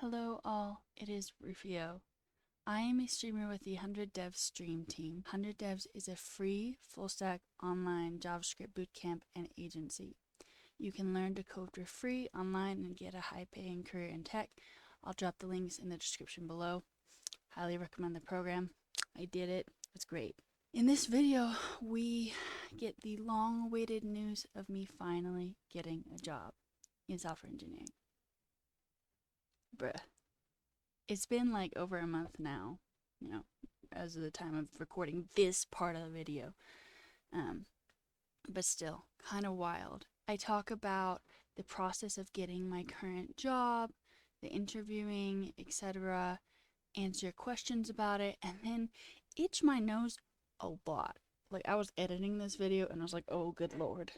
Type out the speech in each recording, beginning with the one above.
Hello all, it is Rufio. I am a streamer with the 100 Devs stream team. 100 Devs is a free, full-stack online JavaScript bootcamp and agency. You can learn to code for free online and get a high-paying career in tech. I'll drop the links in the description below. Highly recommend the program. I did it. It's great. In this video, we get the long-awaited news of me finally getting a job in software engineering. Bruh. It's been like over a month now, as of the time of recording this part of the video. But still, kind of wild. I talk about the process of getting my current job, the interviewing, etc., answer questions about it, and then itch my nose a lot. Like, I was editing this video and I was like, oh, good lord.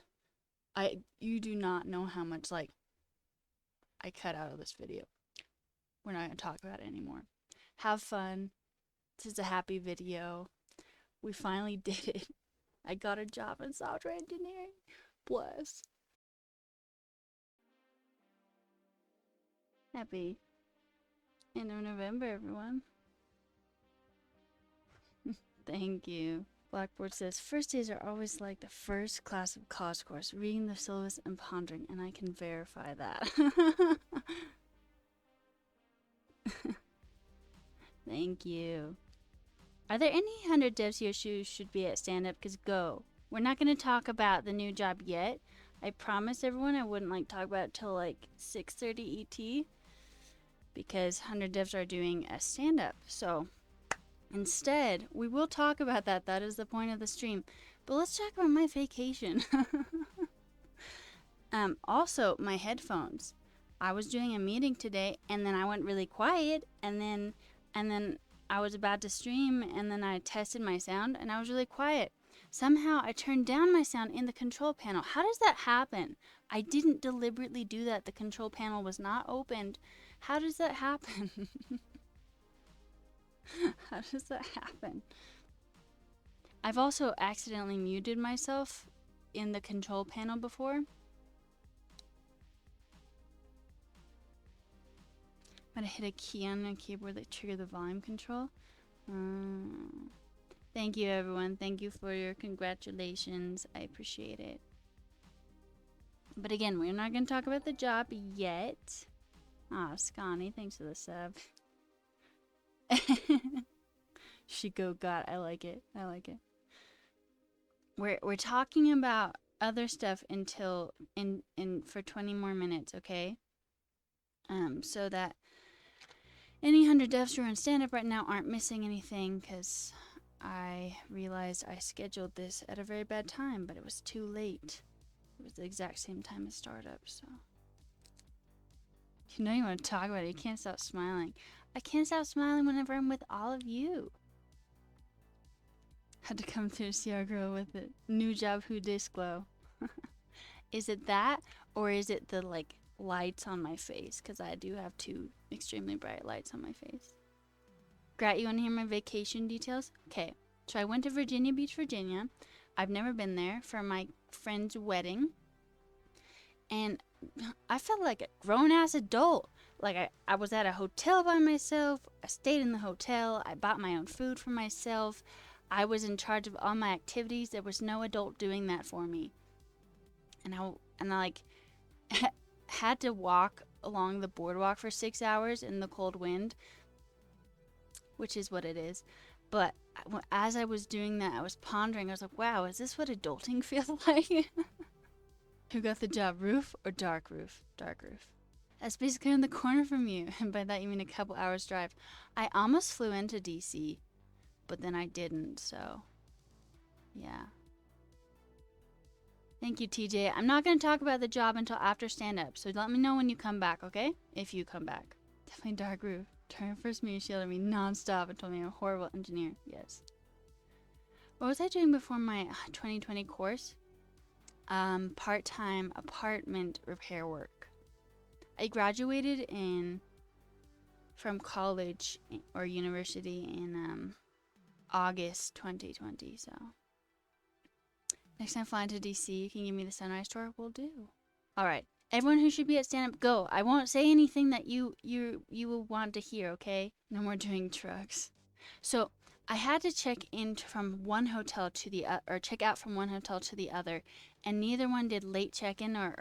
You do not know how much, I cut out of this video. We're not going to talk about it anymore. Have fun. This is a happy video. We finally did it. I got a job in software engineering. Bless. Happy end of November, everyone. Thank you. Blackboard says, first days are always like the first class of college course, reading the syllabus and pondering, and I can verify that. Thank you. Are there any 100 devs here who should be at stand-up? Because go. We're not going to talk about the new job yet. I promised everyone I wouldn't talk about it till 6:30 ET. Because 100 devs are doing a stand-up. So instead, we will talk about that. That is the point of the stream. But let's talk about my vacation. Also, my headphones. I was doing a meeting today, and then I went really quiet, and then I was about to stream, and then I tested my sound, and I was really quiet. Somehow, I turned down my sound in the control panel. How does that happen? I didn't deliberately do that. The control panel was not opened. How does that happen? How does that happen? I've also accidentally muted myself in the control panel before. I'm gonna hit a key on the keyboard that triggered the volume control. Thank you, everyone. Thank you for your congratulations. I appreciate it. But again, we're not gonna talk about the job yet. Ah, Scotty, thanks for the sub. She go God, I like it. I like it. We're talking about other stuff until for 20 more minutes, okay? So that any 100 devs who are in stand-up right now aren't missing anything, because I realized I scheduled this at a very bad time, but it was too late. It was the exact same time as startup, so. You know you want to talk about it. You can't stop smiling. I can't stop smiling whenever I'm with all of you. Had to come through to see our girl with it. New job, who dis glow. Is it that, or is it the, lights on my face? Because I do have two extremely bright lights on my face. Grat, you want to hear my vacation details? Okay, so I went to Virginia Beach, Virginia. I've never been there for my friend's wedding. And I felt like a grown-ass adult. I was at a hotel by myself. I stayed in the hotel. I bought my own food for myself. I was in charge of all my activities. There was no adult doing that for me. And I had to walk along the boardwalk for 6 hours in the cold wind, which is what it is. But as I was doing that, I was pondering. I was like, wow, is this what adulting feels like? Who got the job, Roof or Dark Roof? Dark Roof. That's basically in the corner from you, and by that you mean a couple hours drive. I almost flew into DC, but then I didn't, so yeah. Thank you, TJ. I'm not going to talk about the job until after stand-up, so let me know when you come back, okay? If you come back. Definitely Dark Roof. Turn first me and shielded me non-stop and told me I'm a horrible engineer. Yes. What was I doing before my 2020 course? Part-time apartment repair work. I graduated from college or university in August 2020, so next time flying to DC, you can give me the sunrise tour. Will do. All right, Everyone who should be at stand up, go. I won't say anything that you will want to hear, okay? No more doing drugs. So I had to check in from one hotel to the or check out from one hotel to the other, and neither one did late check-in or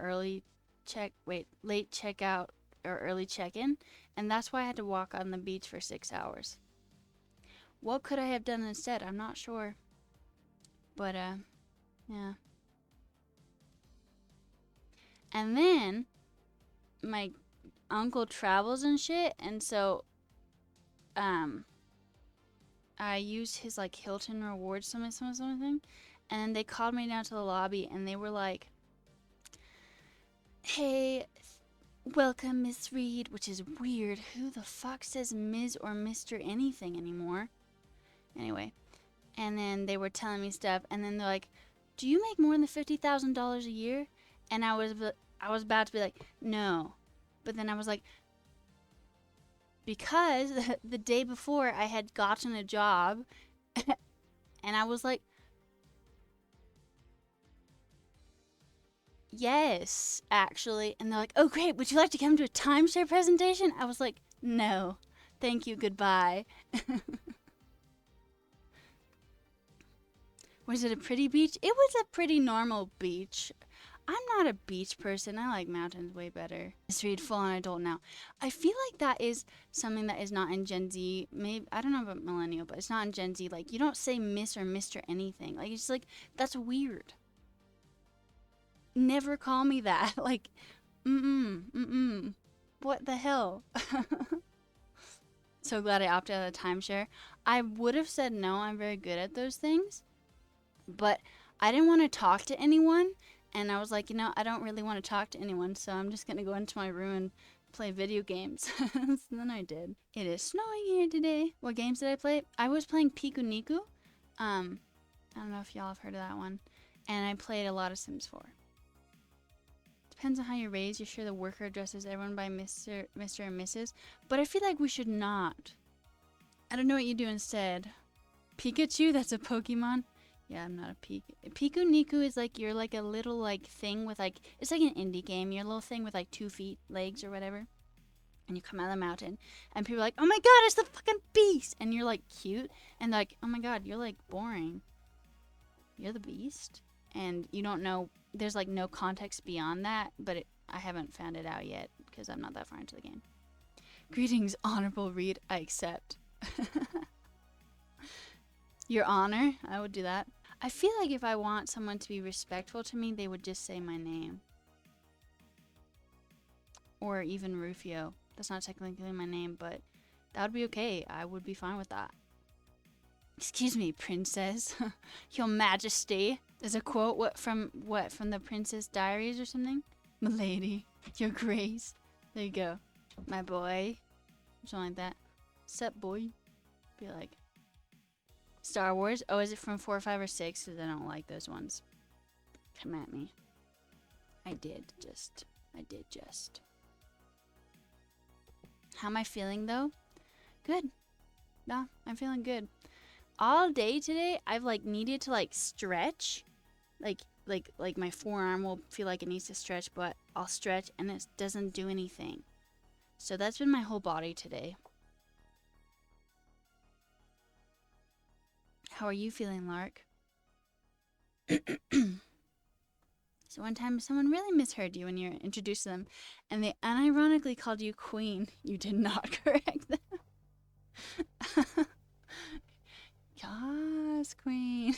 late check-out or early check-in, and that's why I had to walk on the beach for 6 hours. What could I have done instead? I'm not sure. But yeah. And then my uncle travels and shit, and so I used his like Hilton rewards something, and then they called me down to the lobby and they were like, "Hey, welcome Miss Reed," which is weird. Who the fuck says Ms. or Mr. anything anymore? Anyway, and then they were telling me stuff, and then they're like, "Do you make more than $50,000 a year?" And I was about to be like, "No," but then I was like, because the day before I had gotten a job, and I was like, "Yes, actually." And they're like, "Oh, great. Would you like to come to a timeshare presentation?" I was like, "No, thank you. Goodbye." Was it a pretty beach? It was a pretty normal beach. I'm not a beach person. I like mountains way better. Let's read full on adult now. I feel like that is something that is not in Gen Z. Maybe, I don't know about millennial, but it's not in Gen Z. Like, you don't say Miss or Mr. anything. Like, it's like, that's weird. Never call me that. Like, what the hell? So glad I opted out of the timeshare. I would have said no. I'm very good at those things. But I didn't want to talk to anyone. And I was like, I don't really want to talk to anyone. So I'm just going to go into my room and play video games. So then I did. It is snowing here today. What games did I play? I was playing Piku Niku. I don't know if y'all have heard of that one. And I played a lot of Sims 4. Depends on how you're raised. You're sure the worker addresses everyone by Mr. and Mrs. But I feel like we should not. I don't know what you do instead. Pikachu? That's a Pokemon? Yeah, I'm not a Piku Niku is like, you're like a little like thing with like, it's like an indie game. You're a little thing with like 2 feet, legs or whatever. And you come out of the mountain. And people are like, "Oh my god, it's the fucking beast!" And you're like cute. And they're like, "Oh my god, you're like boring. You're the beast." And you don't know, there's like no context beyond that. But I haven't found it out yet because I'm not that far into the game. Greetings, Honorable Reed. I accept. Your Honor. I would do that. I feel like if I want someone to be respectful to me, they would just say my name. Or even Rufio. That's not technically my name, but that would be okay. I would be fine with that. "Excuse me, princess." "Your Majesty." There's a quote from the Princess Diaries or something? "Milady." "Your Grace." There you go. "My boy." Something like that. "Sup, boy?" Be like. Star Wars? Oh, is it from 4, 5, or 6? Because I don't like those ones. Come at me. I did just. How am I feeling, though? Good. No, I'm feeling good. All day today, I've, like, needed to, like, stretch. Like my forearm will feel like it needs to stretch, but I'll stretch, and it doesn't do anything. So that's been my whole body today. How are you feeling, Lark? So one time someone really misheard you when you introduced them, and they unironically called you Queen. You did not correct them. Yes, Queen.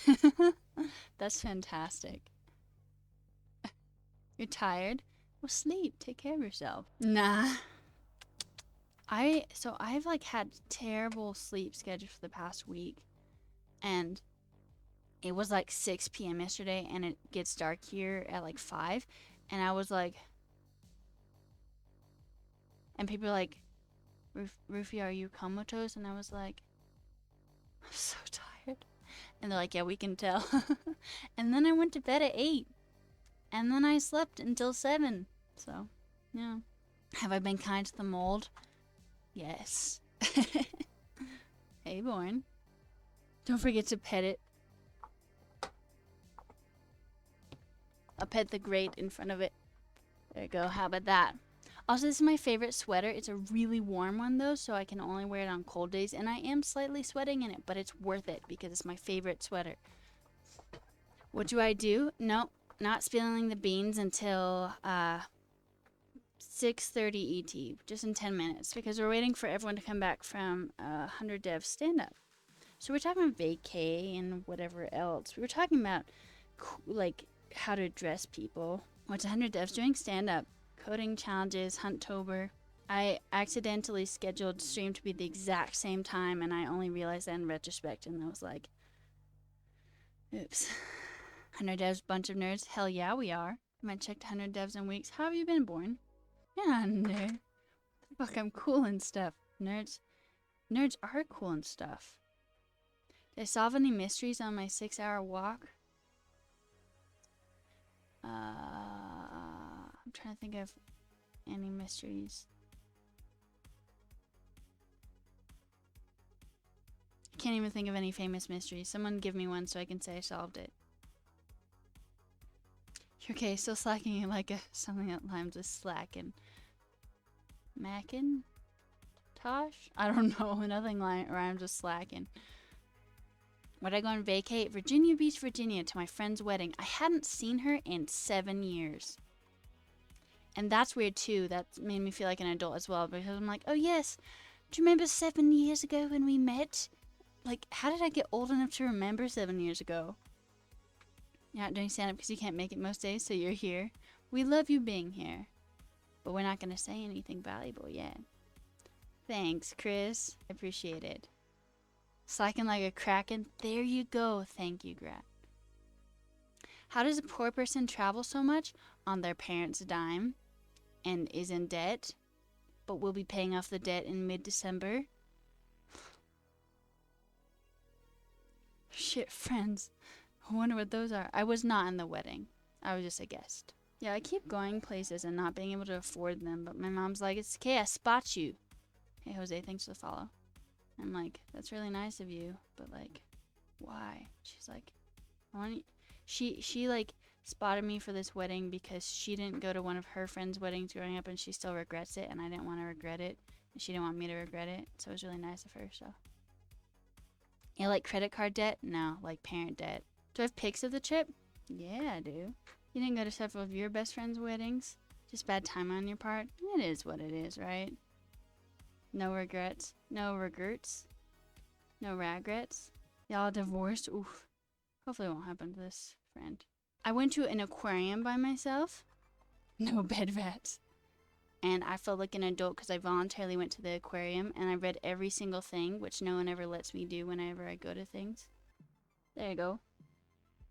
That's fantastic. You're tired? Well, sleep. Take care of yourself. Nah. I've like had terrible sleep schedule for the past week. And it was like 6 p.m. yesterday, and it gets dark here at like 5. And I was like, and people are like, "Rufio, are you comatose?" And I was like, "I'm so tired." And they're like, "Yeah, we can tell." And then I went to bed at 8. And then I slept until 7. So, yeah. Have I been kind to the mold? Yes. Hey, Born. Don't forget to pet it. I'll pet the grate in front of it. There you go. How about that? Also, this is my favorite sweater. It's a really warm one, though, so I can only wear it on cold days. And I am slightly sweating in it, but it's worth it because it's my favorite sweater. What do? No, not spilling the beans until 6:30 ET, just in 10 minutes, because we're waiting for everyone to come back from 100 Dev stand-up. So we're talking about Vacay and whatever else. We were talking about, like, how to address people. What's 100 Devs doing stand-up, coding challenges, Hunttober. I accidentally scheduled stream to be the exact same time, and I only realized that in retrospect, and I was like, oops. 100 Devs, bunch of nerds. Hell yeah, we are. I haven't checked 100 Devs in weeks. How have you been, Born? Yeah, nerd. Fuck, I'm cool and stuff. Nerds are cool and stuff. Did I solve any mysteries on my 6-hour walk? I'm trying to think of any mysteries. I can't even think of any famous mysteries. Someone give me one so I can say I solved it. Okay, still slacking like something that rhymes with slacking. Mackin? Tosh? I don't know. Nothing rhymes with slacking. Would I go on vacate? Virginia Beach, Virginia, to my friend's wedding. I hadn't seen her in 7 years. And that's weird too. That made me feel like an adult as well, because I'm like, oh yes, do you remember 7 years ago when we met? Like, how did I get old enough to remember 7 years ago? You're not doing stand-up because you can't make it most days, so you're here. We love you being here. But we're not going to say anything valuable yet. Thanks, Chris. I appreciate it. Slacking like a kraken. There you go. Thank you, Grat. How does a poor person travel so much? On their parents' dime. And is in debt. But will be paying off the debt in mid-December. Shit, friends. I wonder what those are. I was not in the wedding. I was just a guest. Yeah, I keep going places and not being able to afford them, but my mom's like, it's okay, I spot you. Hey, Jose, thanks for the follow. I'm like, that's really nice of you, but like, why? She's like, I want you. She like spotted me for this wedding because she didn't go to one of her friends' weddings growing up and she still regrets it, and I didn't want to regret it, and she didn't want me to regret it, so it was really nice of her, so. You like credit card debt? No, like parent debt. Do I have pics of the trip? Yeah, I do. You didn't go to several of your best friends' weddings? Just bad timing on your part? It is what it is, right? No regrets. No regrets. No regrets. Y'all divorced? Oof. Hopefully it won't happen to this friend. I went to an aquarium by myself. No bed vets. And I felt like an adult because I voluntarily went to the aquarium and I read every single thing, which no one ever lets me do whenever I go to things. There you go.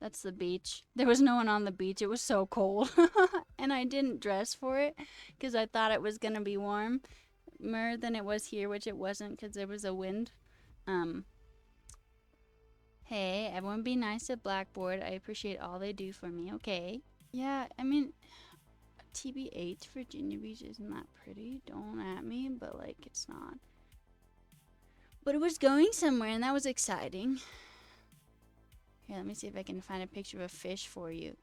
That's the beach. There was no one on the beach. It was so cold. And I didn't dress for it because I thought it was going to be warmer than it was here, which it wasn't because there was a wind. Hey, everyone be nice to Blackboard. I appreciate all they do for me. Okay. Yeah, I mean, TB8 Virginia Beach isn't that pretty. Don't at me, but like, it's not. But it was going somewhere and that was exciting. Here, let me see if I can find a picture of a fish for you.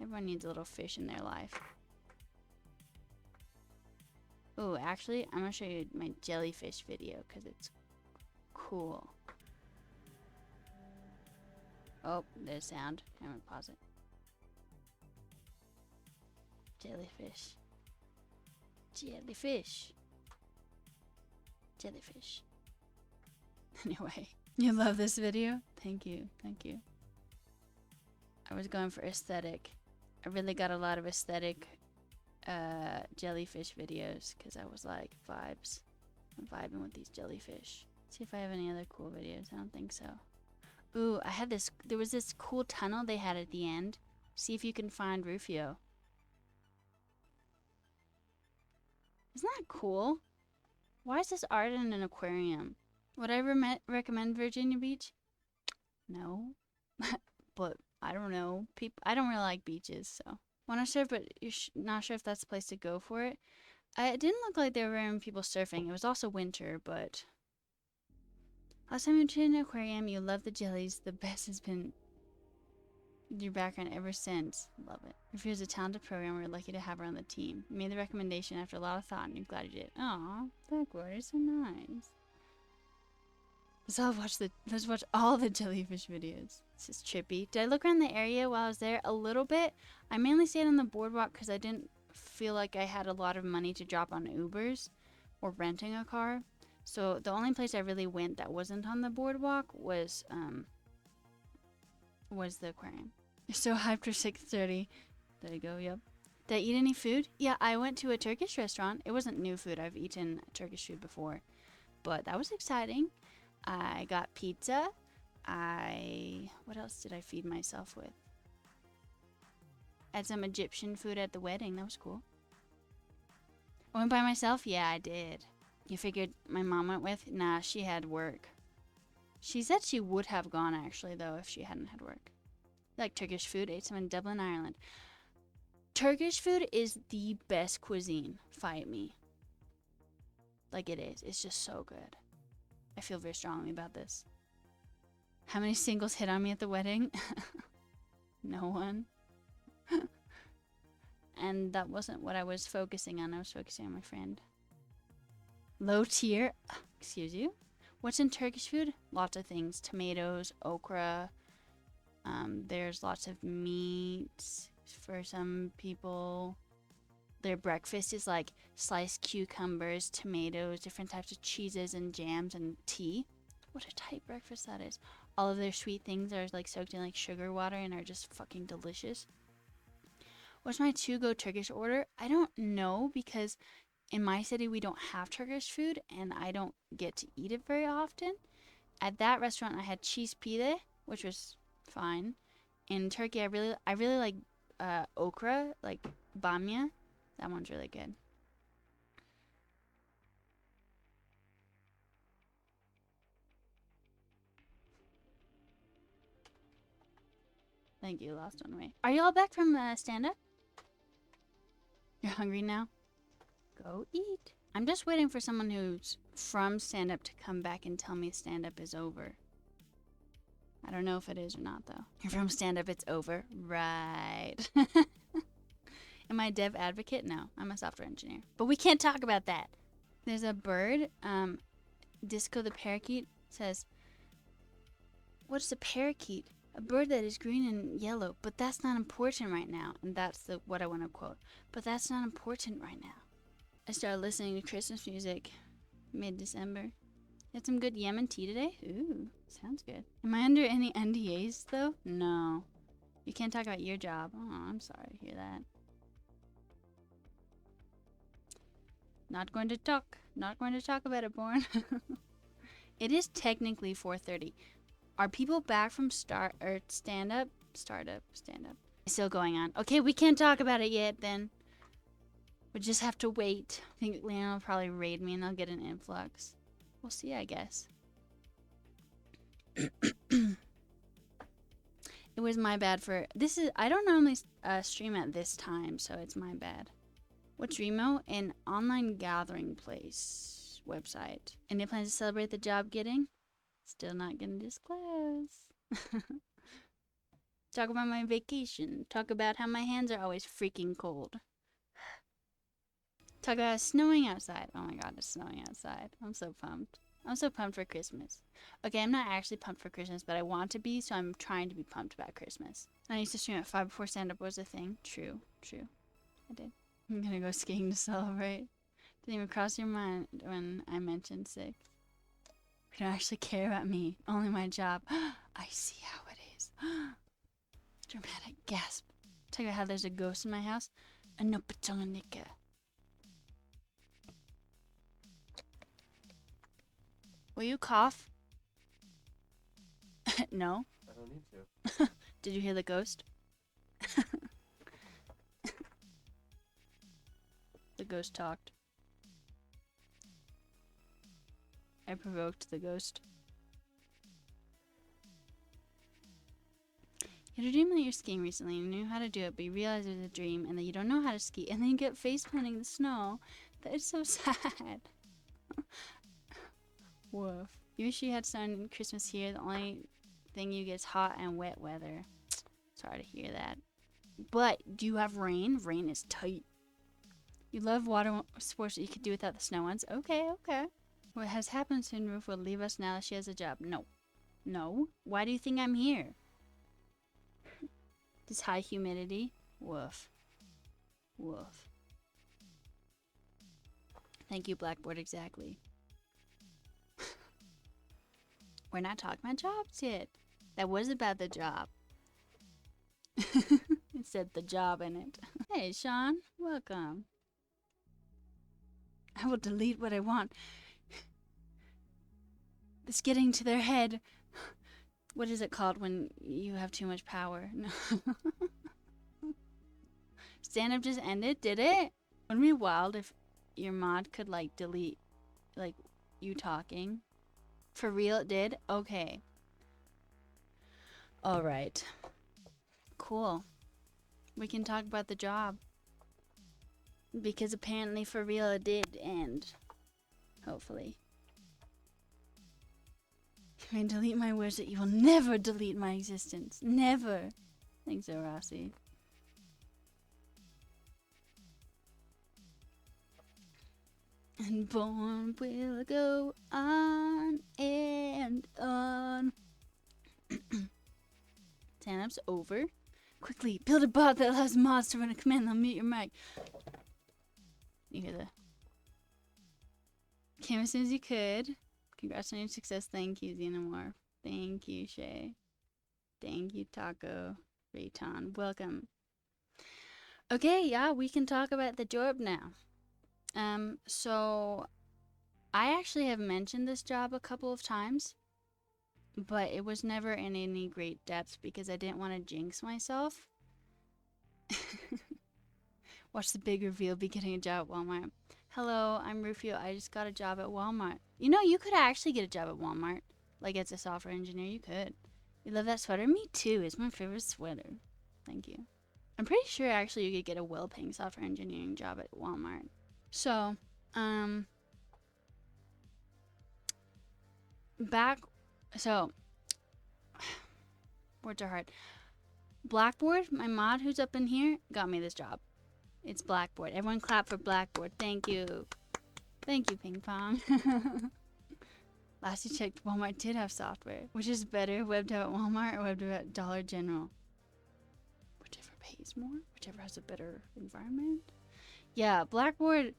Everyone needs a little fish in their life. Oh, actually, I'm going to show you my jellyfish video because it's cool. Oh, there's sound. I'm going to pause it. Jellyfish. Jellyfish. Jellyfish. Anyway. You love this video? Thank you. Thank you. I was going for aesthetic. I really got a lot of aesthetic jellyfish videos because I was like, vibes. I'm vibing with these jellyfish. See if I have any other cool videos. I don't think so. Ooh, I had this. There was this cool tunnel they had at the end. See if you can find Rufio. Isn't that cool? Why is this art in an aquarium? Would I recommend Virginia Beach? No. But I don't know. I don't really like beaches, so. Want to surf, but you're not sure if that's the place to go for it. It didn't look like there were very many people surfing. It was also winter, but. Last time you went to an aquarium, you loved the jellies. The best has been. your background ever since. Love it. Rufio is a talented programmer. We're lucky to have her on the team. You made the recommendation after a lot of thought, and you're glad you did. Aw, Blackwater is so nice. Let's watch all the jellyfish videos. This is trippy. Did I look around the area while I was there? A little bit. I mainly stayed on the boardwalk because I didn't feel like I had a lot of money to drop on Ubers or renting a car. So the only place I really went that wasn't on the boardwalk was the aquarium. You're so hyped for 6:30. There you go, yep. Did I eat any food? Yeah, I went to a Turkish restaurant. It wasn't new food. I've eaten Turkish food before. But that was exciting. I got pizza. What else did I feed myself with? I had some Egyptian food at the wedding. That was cool. I went by myself? Yeah, I did. You figured my mom went with? Nah, she had work. She said she would have gone, actually, though, if she hadn't had work. Like Turkish food. Ate some in Dublin, Ireland. Turkish food is the best cuisine. Fight me. Like, it is. It's just so good. I feel very strongly about this. How many singles hit on me at the wedding? No one. And that wasn't what I was focusing on. I was focusing on my friend. Low tier? Excuse you? What's in Turkish food? Lots of things. Tomatoes, okra. There's lots of meat for some people. Their breakfast is like sliced cucumbers, tomatoes, different types of cheeses and jams and tea. What a tight breakfast that is. All of their sweet things are like soaked in like sugar water and are just fucking delicious. What's my to-go Turkish order? I don't know because in my city we don't have Turkish food and I don't get to eat it very often. At that restaurant I had cheese pide, which was fine. In Turkey I really like okra, like bamya. That one's really good. Thank you, lost on way. Are you all back from stand-up? You're hungry now? Go eat. I'm just waiting for someone who's from stand-up to come back and tell me stand-up is over. I don't know if it is or not, though. You're from stand-up, it's over. Right. Am I a dev advocate? No, I'm a software engineer. But we can't talk about that. There's a bird. Disco the parakeet says, what is a parakeet? A bird that is green and yellow, but that's not important right now. And that's what I want to quote. But that's not important right now. I started listening to Christmas music mid-December. Had some good Yemen tea today. Ooh, sounds good. Am I under any NDAs, though? No. You can't talk about your job. Oh, I'm sorry to hear that. Not going to talk about it, Born. It is technically 4:30. Are people back from stand-up? Stand-up. Still going on. Okay, we can't talk about it yet, then. We just have to wait. I think Leon will probably raid me and I'll get an influx. We'll see, I guess. It was my bad for... I don't normally stream at this time, so it's my bad. What's Remo? An online gathering place website. Any plans to celebrate the job getting? Still not gonna disclose. Talk about my vacation. Talk about how my hands are always freaking cold. Talk about it snowing outside. Oh my god, it's snowing outside. I'm so pumped. I'm so pumped for Christmas. Okay, I'm not actually pumped for Christmas, but I want to be, so I'm trying to be pumped about Christmas. I used to stream at 5 before stand-up was a thing. True. I did. I'm gonna go skiing to celebrate. Didn't even cross your mind when I mentioned 6. You don't actually care about me. Only my job. I see how it is. Dramatic gasp. Talk about how there's a ghost in my house. Anopatonganika. Will you cough? No? I don't need to. Did you hear the ghost? The ghost talked. I provoked the ghost. You had a dream that you're skiing recently and you knew how to do it, but you realize it was a dream and that you don't know how to ski, and then you get face planting in the snow. That is so sad. Woof. You wish you had sun Christmas here. The only thing you get is hot and wet weather. Sorry to hear that. But do you have rain? Rain is tight. You love water sports that you could do without the snow ones? Okay, okay. What has happened soon, Ruf will leave us now that she has a job. No. No? Why do you think I'm here? This high humidity? Woof. Woof. Thank you, Blackboard, exactly. We're not talking about jobs yet. That was about the job. It said the job in it. Hey, Sean. Welcome. I will delete what I want. It's getting to their head. What is it called when you have too much power? No. Stand-up just ended, did it? Wouldn't it be wild if your mod could, like, delete, like, you talking? For real it did? Okay. Alright. Cool. We can talk about the job. Because apparently for real it did end. Hopefully. You may delete my words that you will never delete my existence. Never. Thanks, Rossi. And born will go on and on. Stand-up's over. Quickly, build a bot that allows mods to run a command. They'll mute your mic. You hear the... Came as soon as you could. Congrats on your success. Thank you, Xenomorph. Thank you, Shay. Thank you, Taco. Rayton. Welcome. Okay, yeah, we can talk about the job now. So I actually have mentioned this job a couple of times, but it was never in any great depth because I didn't want to jinx myself. Watch the big reveal, be getting a job at Walmart. Hello, I'm Rufio. I just got a job at Walmart. You know, you could actually get a job at Walmart. Like, as a software engineer, you could. You love that sweater? Me too. It's my favorite sweater. Thank you. I'm pretty sure, actually, you could get a well-paying software engineering job at Walmart. So, words are hard. Blackboard, my mod who's up in here, got me this job. It's Blackboard. Everyone clap for Blackboard. Thank you. Thank you, Ping Pong. Last you checked, Walmart did have software. Which is better, web dev at Walmart or web dev at Dollar General? Whichever pays more, whichever has a better environment. Yeah, Blackboard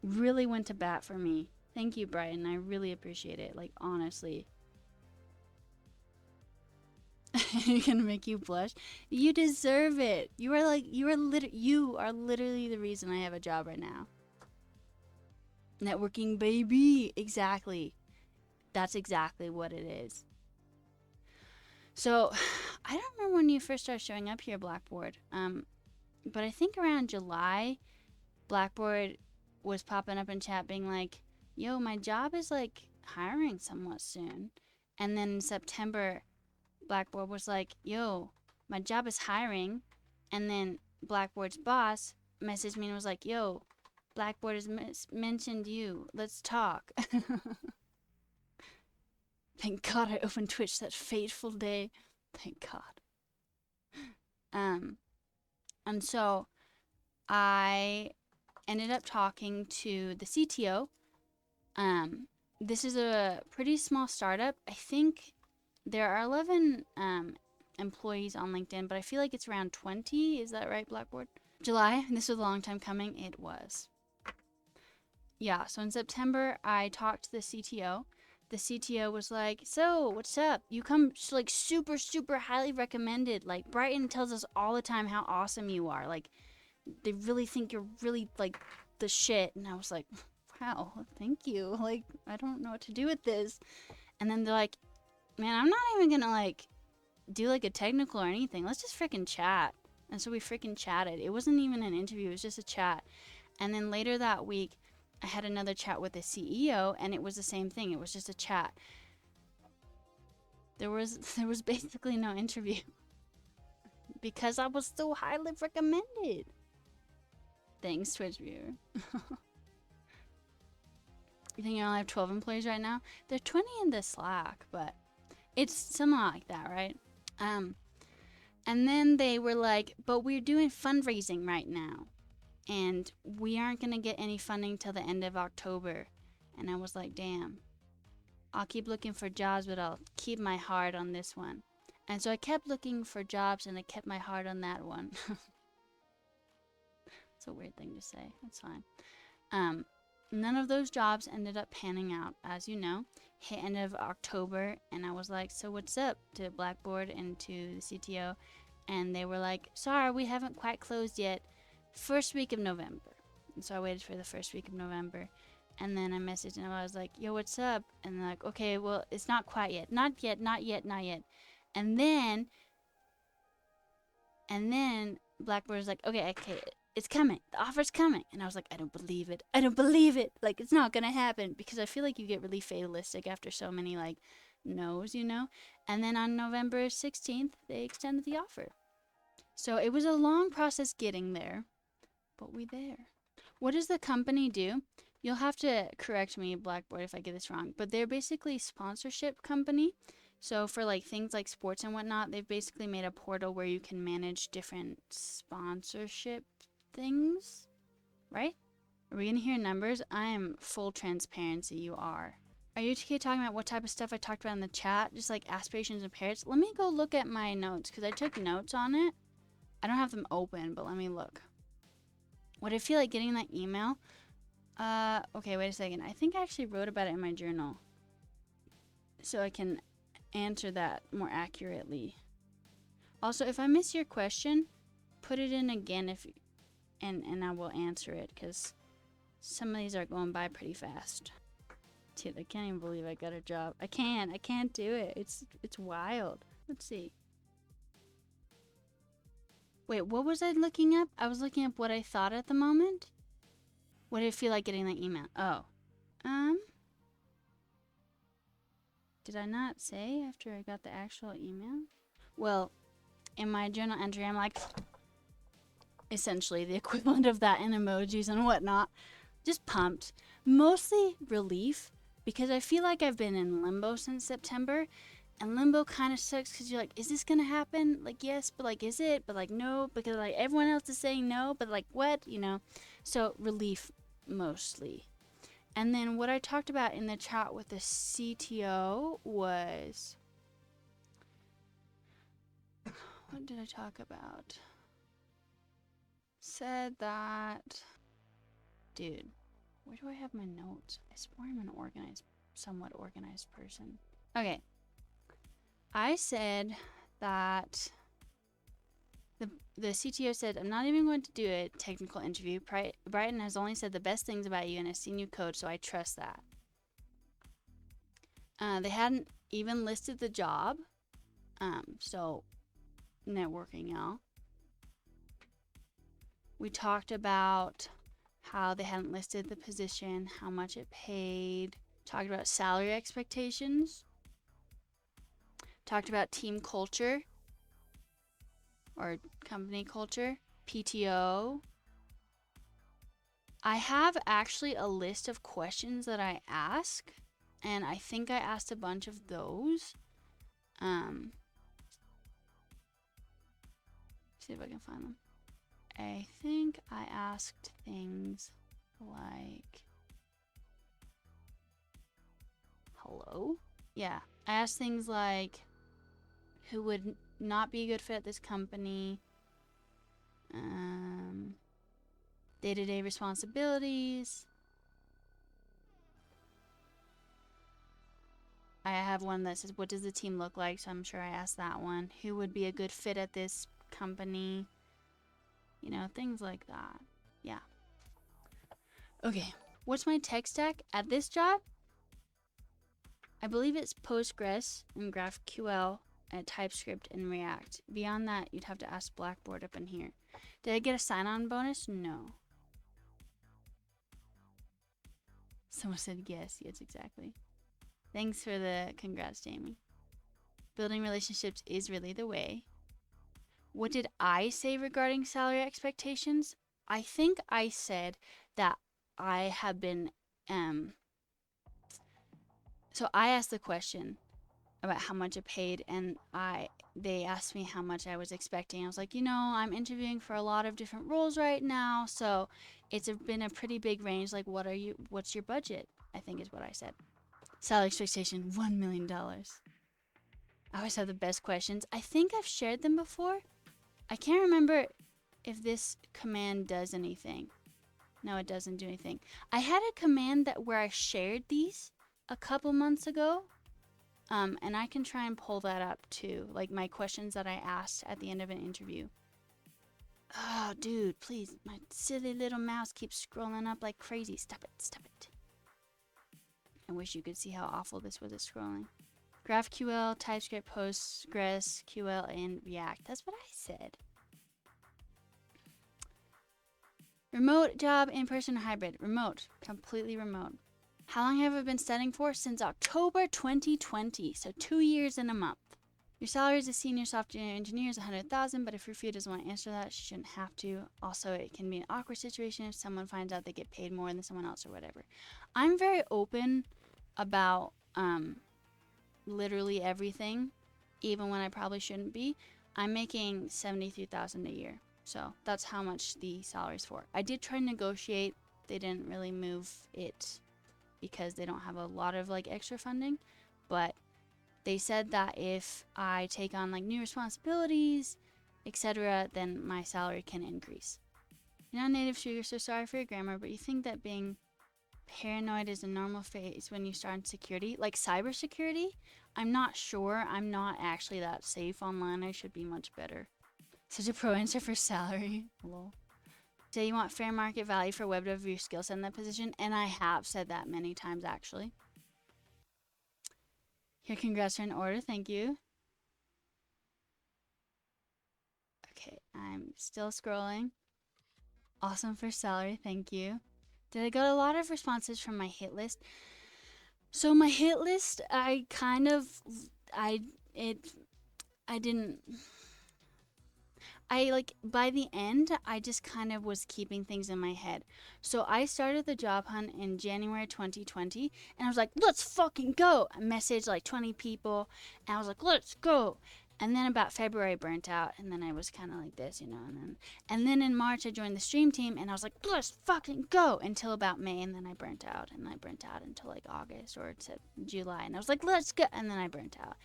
really went to bat for me. Thank you, Brian. I really appreciate it. Like, honestly. You're gonna make you blush. You deserve it. You are literally the reason I have a job right now. Networking, baby. Exactly. That's exactly what it is. So, I don't remember when you first started showing up here, Blackboard. But I think around July, Blackboard was popping up in chat being like, yo, my job is like hiring somewhat soon. And then in September, Blackboard was like, yo, my job is hiring. And then Blackboard's boss messaged me and was like, yo, Blackboard has mentioned you. Let's talk. Thank God I opened Twitch that fateful day. Thank God. And so I ended up talking to the CTO. This is a pretty small startup. I think there are 11 employees on LinkedIn, but I feel like it's around 20. Is that right, Blackboard? July. This was a long time coming. It was. Yeah, so in September, I talked to the CTO. The CTO was like, so, what's up? You come, like, super, super highly recommended. Like, Brighton tells us all the time how awesome you are. Like, they really think you're really, like, the shit. And I was like, wow, thank you. Like, I don't know what to do with this. And then they're like, man, I'm not even gonna, like, do, like, a technical or anything. Let's just freaking chat. And so we freaking chatted. It wasn't even an interview. It was just a chat. And then later that week, I had another chat with the CEO, and it was the same thing. It was just a chat. There was basically no interview. Because I was so highly recommended. Thanks, Twitch viewer. You think you only have 12 employees right now? There are 20 in the Slack, but it's something like that, right? And then they were like, but we're doing fundraising right now, and we aren't going to get any funding till the end of October. And I was like, damn, I'll keep looking for jobs, but I'll keep my heart on this one. And so I kept looking for jobs, and I kept my heart on that one. It's a weird thing to say. That's fine. None of those jobs ended up panning out, as you know. Hit end of October, and I was like, so what's up, to Blackboard and to the CTO. And they were like, sorry, we haven't quite closed yet. First week of November. And so I waited for the first week of November. And then I messaged and I was like, yo, what's up? And they're like, okay, well, it's not quite yet. Not yet, not yet, not yet. And then Blackboard was like, okay, it's coming. The offer's coming. And I was like, I don't believe it. I don't believe it. Like, it's not going to happen. Because I feel like you get really fatalistic after so many, like, no's, you know? And then on November 16th, they extended the offer. So it was a long process getting there, but we there. What does the company do? You'll have to correct me, Blackboard, if I get this wrong, but they're basically a sponsorship company. So for like things like sports and whatnot, they've basically made a portal where you can manage different sponsorship things, right? Are we gonna hear numbers? I am full transparency, you are. Are you okay talking about what type of stuff I talked about in the chat? Just like aspirations and parrots? Let me go look at my notes, because I took notes on it. I don't have them open, but let me look. Would I feel like getting that email? Okay, wait a second. I think I actually wrote about it in my journal, so I can answer that more accurately. Also, if I miss your question, put it in again and I will answer it, because some of these are going by pretty fast. Dude, I can't even believe I got a job. I can't do it. It's wild. Let's see. Wait, what was I looking up? I was looking up what I thought at the moment. What did it feel like getting that email? Oh. Did I not say after I got the actual email? Well, in my journal entry, I'm like, essentially the equivalent of that in emojis and whatnot. Just pumped. Mostly relief, because I feel like I've been in limbo since September. And limbo kind of sucks because you're like, is this going to happen? Like, yes, but like, is it? But like, no, because like everyone else is saying no, but like, what? You know? So relief mostly. And then what I talked about in the chat with the CTO was, what did I talk about? Said that, dude, where do I have my notes? I swear I'm an somewhat organized person. Okay. I said that the CTO said, I'm not even going to do a technical interview. Brighton has only said the best things about you and has seen you code, so I trust that. They hadn't even listed the job, so networking, y'all. We talked about how they hadn't listed the position, how much it paid. Talked about salary expectations. Talked about team culture or company culture, PTO. I have actually a list of questions that I ask, and I think I asked a bunch of those. See if I can find them. I think I asked things like, hello? Yeah, I asked things like, who would not be a good fit at this company, day-to-day responsibilities. I have one that says, what does the team look like? So I'm sure I asked that one. Who would be a good fit at this company? You know, things like that. Yeah. Okay. What's my tech stack at this job? I believe it's Postgres and GraphQL and TypeScript and React. Beyond that, you'd have to ask Blackboard up in here. Did I get a sign-on bonus? No. Someone said yes. Yes, exactly. Thanks for the congrats, Jamie. Building relationships is really the way. What did I say regarding salary expectations? I think I said that I have been, so I asked the question about how much it paid, and they asked me how much I was expecting. I was like, you know, I'm interviewing for a lot of different roles right now, so been a pretty big range. Like, what's your budget? I think is what I said. Salary expectation, $1 million. I always have the best questions. I think I've shared them before. I can't remember if this command does anything. No, it doesn't do anything. I had a command where I shared these a couple months ago. And I can try and pull that up too. Like my questions that I asked at the end of an interview. Oh, dude, please. My silly little mouse keeps scrolling up like crazy. Stop it. Stop it. I wish you could see how awful this was at scrolling. GraphQL, TypeScript, PostgreSQL, and React. That's what I said. Remote job, in-person, hybrid. Remote. Completely remote. How long have I been studying for? Since October 2020, so 2 years and a month. Your salary as a senior software engineer is $100,000, but if Rufio doesn't want to answer that, she shouldn't have to. Also, it can be an awkward situation if someone finds out they get paid more than someone else or whatever. I'm very open about literally everything, even when I probably shouldn't be. I'm making $73,000 a year, so that's how much the salary's for. I did try to negotiate. They didn't really move it because they don't have a lot of like extra funding, but they said that if I take on like new responsibilities, etc., then my salary can increase. You're not a native speaker, so sorry for your grammar, but you think that being paranoid is a normal phase when you start in security, like cybersecurity? I'm not sure. I'm not actually that safe online. I should be much better. Such a pro answer for salary. Lol. Say you want fair market value for web dev of your skill set in that position, and I have said that many times actually. Here, congrats are in order, thank you. Okay, I'm still scrolling. Awesome for salary, thank you. Did I get a lot of responses from my hit list? So my hit list, I didn't. By the end, I just kind of was keeping things in my head. So I started the job hunt in January 2020, and I was like, let's fucking go. I messaged like 20 people, and I was like, let's go. And then about February, I burnt out, and then I was kind of like this, you know. And then in March, I joined the stream team, and I was like, let's fucking go, until about May, and then I burnt out. And I burnt out until like August or to July, and I was like, let's go, and then I burnt out.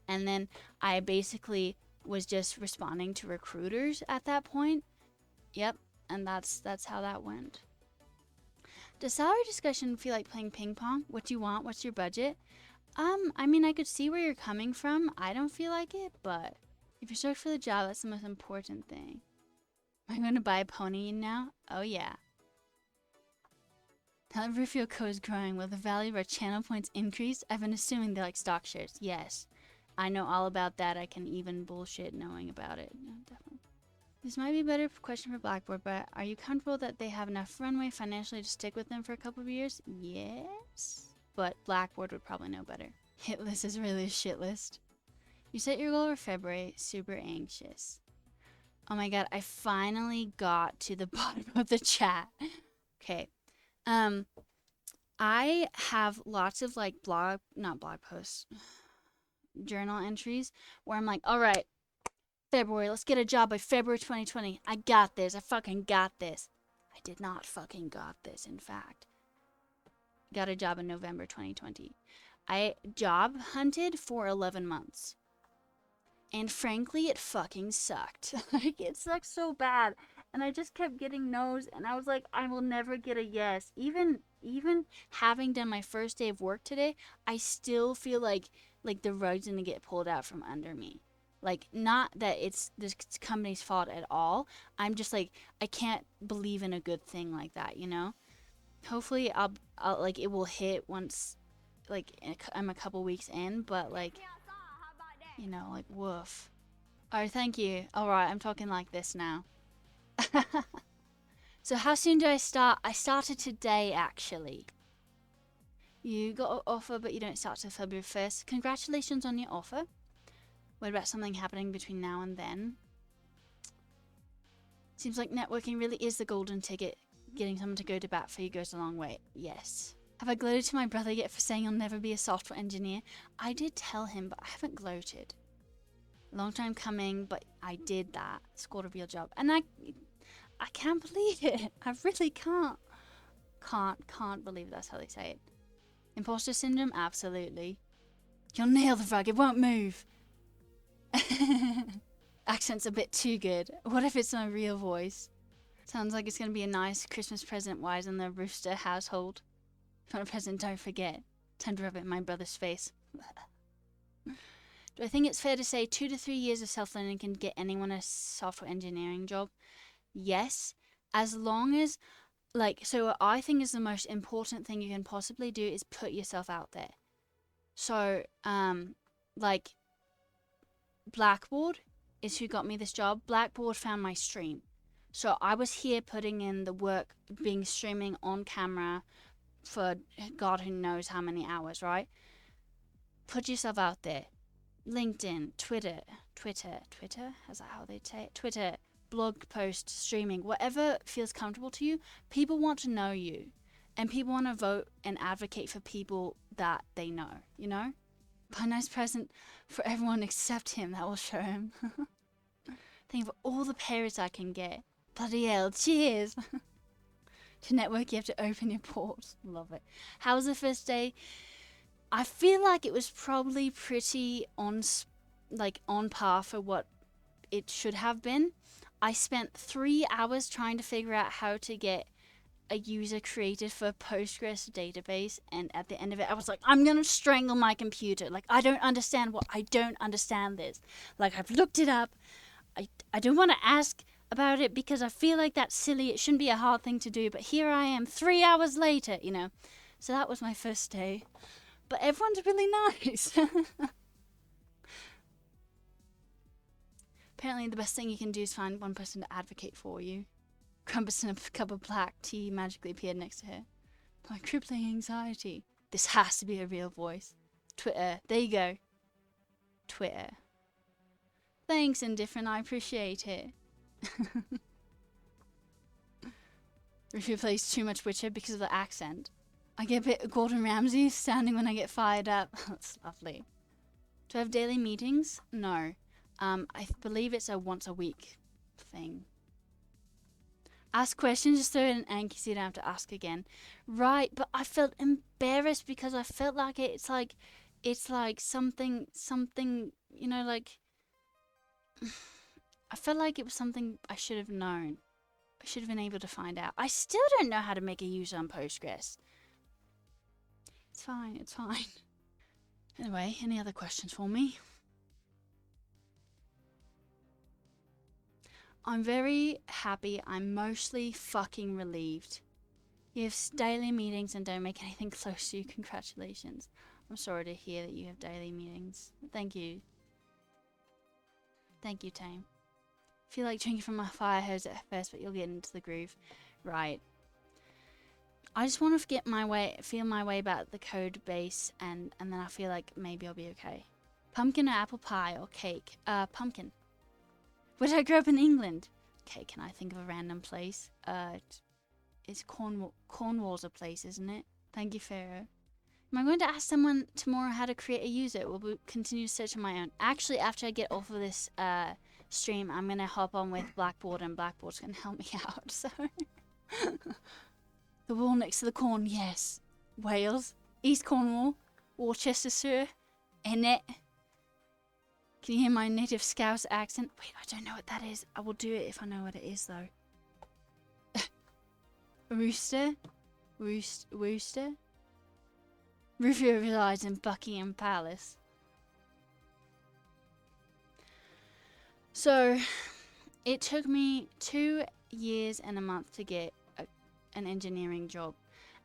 And then I basically was just responding to recruiters at that point. Yep, and that's how that went. Does salary discussion feel like playing ping pong? What do you want? What's your budget? I mean, I could see where you're coming from. I don't feel like it, but if you're stoked for the job, that's the most important thing. Am I going to buy a pony now? Oh yeah. Now that Rufio Co is growing, will the value of our channel points increase? I've been assuming they're like stock shares. Yes. I know all about that. I can even bullshit knowing about it. No, definitely. This might be a better question for Blackboard, but are you comfortable that they have enough runway financially to stick with them for a couple of years? Yes. But Blackboard would probably know better. Hit list is really a shit list. You set your goal for February. Super anxious. Oh my god, I finally got to the bottom of the chat. Okay. I have lots of like not blog posts. Journal entries where I'm like, all right, February, let's get a job by February 2020. I got this. I fucking got this. I did not fucking got this, in fact. Got a job in November 2020. I job hunted for 11 months. And frankly, it fucking sucked. Like, it sucked so bad. And I just kept getting no's, and I was like, I will never get a yes. Even having done my first day of work today, I still feel like the rug's gonna get pulled out from under me. Like, not that it's this company's fault at all. I'm just like, I can't believe in a good thing like that, you know? Hopefully I'll like, it will hit once, like, I'm a couple weeks in, but like, you know, like, woof. Alright, thank you. Alright, I'm talking like this now. So how soon do I start? I started today, actually. You got an offer, but you don't start till February 1st. Congratulations on your offer. What about something happening between now and then? Seems like networking really is the golden ticket. Getting someone to go to bat for you goes a long way. Yes. Have I gloated to my brother yet for saying I'll never be a software engineer? I did tell him, but I haven't gloated. Long time coming, but I did that. Scored a real job. And I can't believe it. I really can't. Can't believe that's how they say it. Imposter syndrome? Absolutely. You'll nail the rug, it won't move. Accent's a bit too good. What if it's my real voice? Sounds like it's going to be a nice Christmas present wise in the Rooster household. If you want a present, don't forget. Time to rub it in my brother's face. Do I think it's fair to say 2 to 3 years of self-learning can get anyone a software engineering job? Yes. As long as, so what I think is the most important thing you can possibly do is put yourself out there. So, Blackboard is who got me this job. Blackboard found my stream. So I was here putting in the work, being streaming on camera for God who knows how many hours, right? Put yourself out there. LinkedIn, Twitter, is that how they say it? Twitter, blog post, streaming, whatever feels comfortable to you. People want to know you, and people want to vote and advocate for people that they know, you know? Buy a nice present for everyone except him, that will show him. Think of all the parrots I can get. Bloody hell, cheers! To network, you have to open your ports. Love it. How was the first day? I feel like it was probably pretty on par for what it should have been. I spent 3 hours trying to figure out how to get a user created for a Postgres database, and at the end of it I was like, I'm gonna strangle my computer. I don't understand this. I've looked it up. I don't want to ask about it because I feel like that's silly. It shouldn't be a hard thing to do, but here I am 3 hours later, you know. So that was my first day. But everyone's really nice. Apparently the best thing you can do is find one person to advocate for you. Crumpets in a cup of black tea magically appeared next to her. My crippling anxiety. This has to be a real voice. Twitter. There you go. Twitter. Thanks, Indifferent. I appreciate it. Rufio plays too much Witcher because of the accent. I get a bit Gordon Ramsay sounding when I get fired up. That's lovely. Do I have daily meetings? No. I believe it's a once a week thing. Ask questions, just throw it in Anki so you don't have to ask again. Right, but I felt embarrassed because I felt like it's like something, you know, I felt like it was something I should have known. I should have been able to find out. I still don't know how to make a user on Postgres. It's fine. Anyway, any other questions for me? I'm very happy. I'm mostly fucking relieved. You have daily meetings and don't make anything close to you. Congratulations. I'm sorry to hear that you have daily meetings. Thank you. Thank you, Tame. Feel like drinking from a fire hose at first, but you'll get into the groove. Right. I just want to feel my way about the code base, and then I feel like maybe I'll be okay. Pumpkin or apple pie or cake? Pumpkin. Where did I grow up in England? Okay, can I think of a random place? It's Cornwall's a place, isn't it? Thank you, Pharaoh. Am I going to ask someone tomorrow how to create a user, or will continue to search on my own? Actually, after I get off of this stream, I'm going to hop on with Blackboard, and Blackboard's going to help me out, so... The wall next to the corn, yes. Wales, East Cornwall, Worcestershire, Ennet. Can you hear my native Scouse accent? Wait, I don't know what that is. I will do it if I know what it is, though. Rooster? Rooster? Rufio resides in Buckingham Palace. So, it took me 2 years and a month to get an engineering job.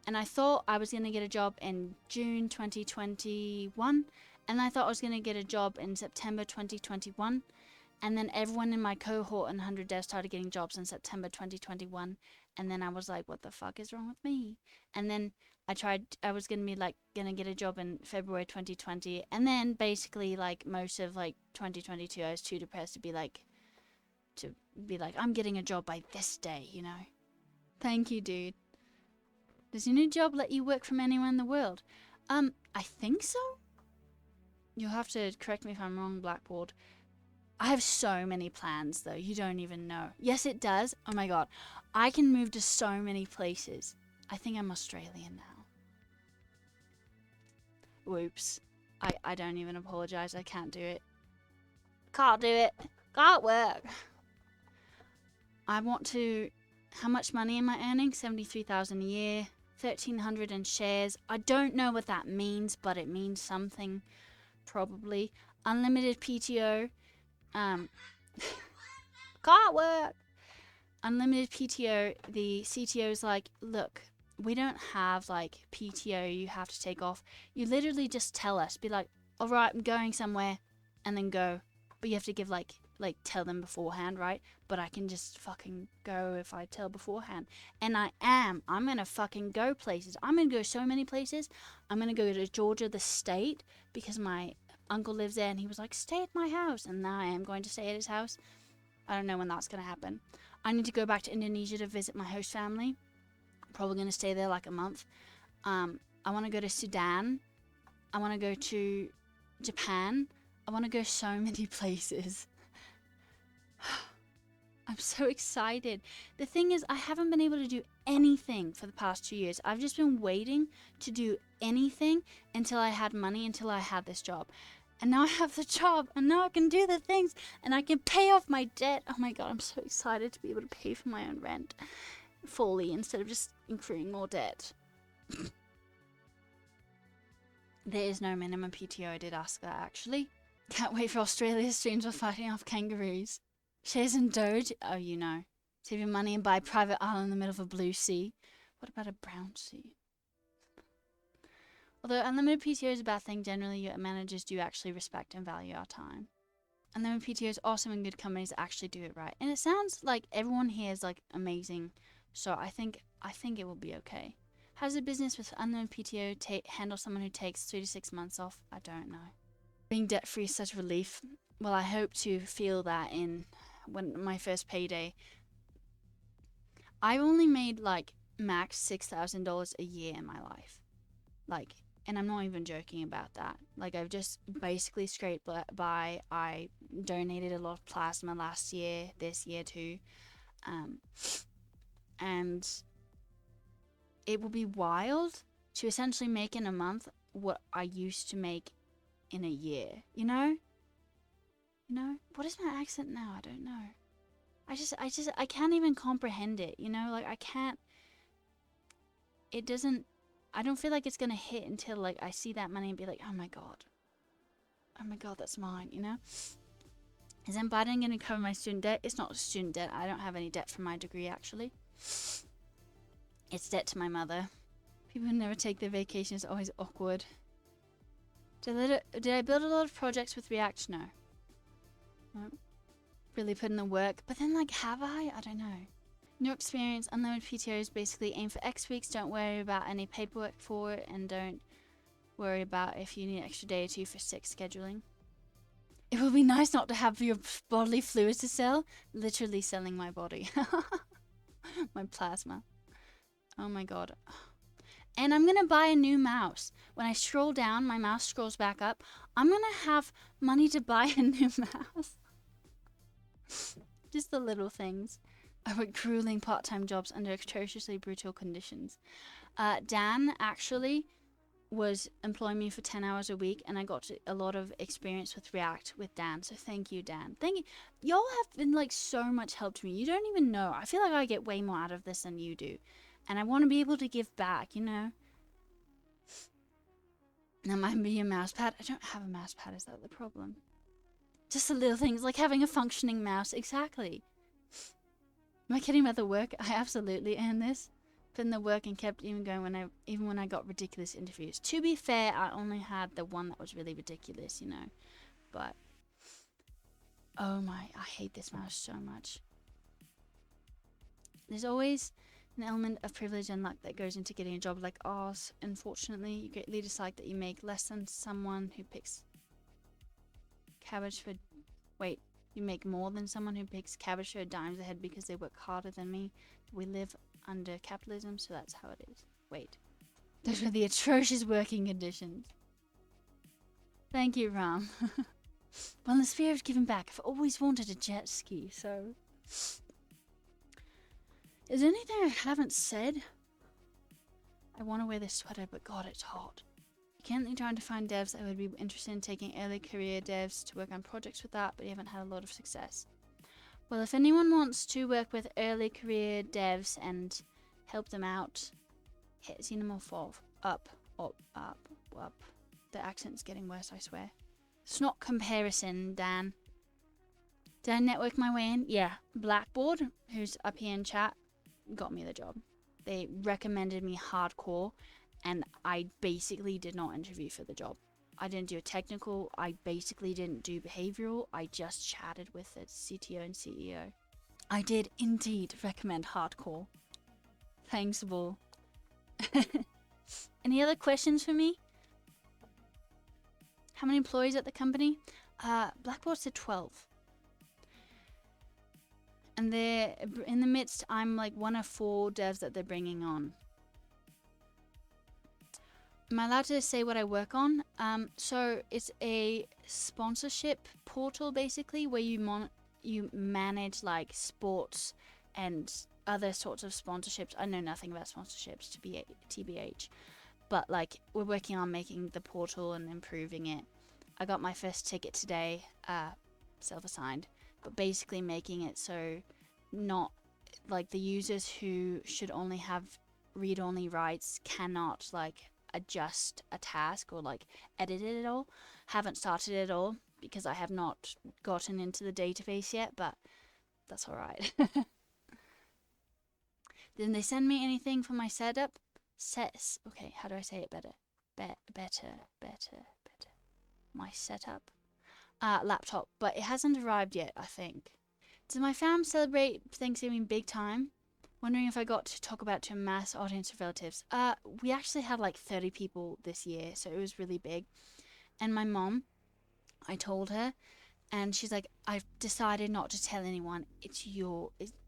And I thought I was going to get a job in June 2021. And I thought I was going to get a job in September 2021. And then everyone in my cohort and 100 devs started getting jobs in September 2021. And then I was like, what the fuck is wrong with me? And then I was going to be going to get a job in February 2020. And then basically most of 2022, I was too depressed to be like, I'm getting a job by this day, you know? Thank you, dude. Does your new job let you work from anywhere in the world? I think so. You'll have to correct me if I'm wrong, Blackboard. I have so many plans, though. You don't even know. Yes, it does. Oh my god. I can move to so many places. I think I'm Australian now. Whoops. I don't even apologize. I can't do it. Can't do it. Can't work. I want to... How much money am I earning? 73,000 a year. 1,300 in shares. I don't know what that means, but it means something. Probably. Unlimited PTO. Can't work. Unlimited PTO. The CTO's like, look, we don't have like PTO you have to take off. You literally just tell us. Be like, alright, I'm going somewhere. And then go. But you have to give like tell them beforehand, right? But I can just fucking go if I tell beforehand. And I'm gonna fucking go places. I'm gonna go so many places. I'm gonna go to Georgia, the state, because my uncle lives there and he was like, stay at my house. And now I am going to stay at his house. I don't know when that's gonna happen. I need to go back to Indonesia to visit my host family. I'm probably gonna stay there like a month. I want to go to Sudan. I want to go to Japan. I want to go so many places. I'm so excited. The thing is, I haven't been able to do anything for the past 2 years. I've just been waiting to do anything until I had money, until I had this job. And now I have the job, and now I can do the things, and I can pay off my debt. Oh my god, I'm so excited to be able to pay for my own rent fully instead of just incurring more debt. There is no minimum PTO, I did ask that actually. Can't wait for Australia's streams of fighting off kangaroos. Shares in Doge? Oh, you know. Save your money and buy a private island in the middle of a blue sea. What about a brown sea? Although unlimited PTO is a bad thing, generally your managers do actually respect and value our time. Unlimited PTO is awesome and good companies actually do it right. And it sounds like everyone here is like amazing. So I think it will be okay. How does a business with unlimited PTO handle someone who takes 3 to 6 months off? I don't know. Being debt-free is such a relief. Well, I hope to feel that in when my first payday. I've only made like max $6,000 a year in my life. Like, and I'm not even joking about that. Like, I've just basically scraped by. I donated a lot of plasma last year, this year too. And it will be wild to essentially make in a month what I used to make in a year, you know? You know? What is my accent now? I don't know. I can't even comprehend it, you know? Like, I can't, it doesn't, I don't feel like it's gonna hit until, like, I see that money and be like, oh my god, that's mine, you know? Is then Biden gonna cover my student debt? It's not student debt. I don't have any debt from my degree, actually. It's debt to my mother. People who never take their vacation is always awkward. Did I build a lot of projects with React? No. Really put in the work. But then, like, have I? I don't know. New experience, unlimited PTOs basically aim for X weeks. Don't worry about any paperwork for it. And don't worry about if you need an extra day or two for sick scheduling. It would be nice not to have your bodily fluids to sell. Literally selling my body. My plasma. Oh my god. And I'm going to buy a new mouse. When I scroll down, my mouse scrolls back up. I'm going to have money to buy a new mouse. Just the little things. I work grueling part-time jobs under atrociously brutal conditions. Dan actually was employing me for 10 hours a week, and I got a lot of experience with React with Dan. So thank you, Dan. Thank you. Y'all have been like so much help to me. You don't even know. I feel like I get way more out of this than you do. And I want to be able to give back, you know? That might be a mouse pad. I don't have a mouse pad. Is that the problem? Just the little things, like having a functioning mouse. Exactly. Am I kidding about the work? I absolutely earned this. Put in the work and kept even going even when I got ridiculous interviews. To be fair, I only had the one that was really ridiculous, you know? But, oh my, I hate this mouse so much. There's always an element of privilege and luck that goes into getting a job like ours. Unfortunately, you greatly dislike that you make less than someone who picks cabbage for... Wait, you make more than someone who picks cabbage for dimes ahead because they work harder than me. We live under capitalism, so that's how it is. Wait. Those were the atrocious working conditions. Thank you, Ram. Well, in the spirit of giving back, I've always wanted a jet ski, so... Is there anything I haven't said? I want to wear this sweater, but God, it's hot. Currently trying to find devs that would be interested in taking early career devs to work on projects with that, but you haven't had a lot of success. Well, if anyone wants to work with early career devs and help them out, hit xenomorph up. The accent's getting worse, I swear. It's not comparison, Dan. Did I network my way in? Yeah. Blackboard, who's up here in chat, got me the job. They recommended me hardcore, and I basically did not interview for the job. I didn't do a technical, I basically didn't do behavioral, I just chatted with the CTO and CEO. I did indeed recommend hardcore. Thanks, Bull. Any other questions for me? How many employees at the company? Blackboard said 12. And they're in the midst, I'm like one of 4 devs that they're bringing on. Am I allowed to say what I work on? So it's a sponsorship portal basically where you manage like sports and other sorts of sponsorships. I know nothing about sponsorships to be TBH, but like we're working on making the portal and improving it. I got my first ticket today, self-assigned, but basically making it so not like the users who should only have read-only rights cannot like adjust a task or like edit it at all. Haven't started it at all because I have not gotten into the database yet, but that's all right. Didn't they send me anything for my setup? Okay, how do I say it better? Better. My setup. Laptop, but it hasn't arrived yet, I think. Does my fam celebrate Thanksgiving big time? Wondering if I got to talk about to a mass audience of relatives. We actually had like 30 people this year, so it was really big. And my mom, I told her, and she's like, I've decided not to tell anyone.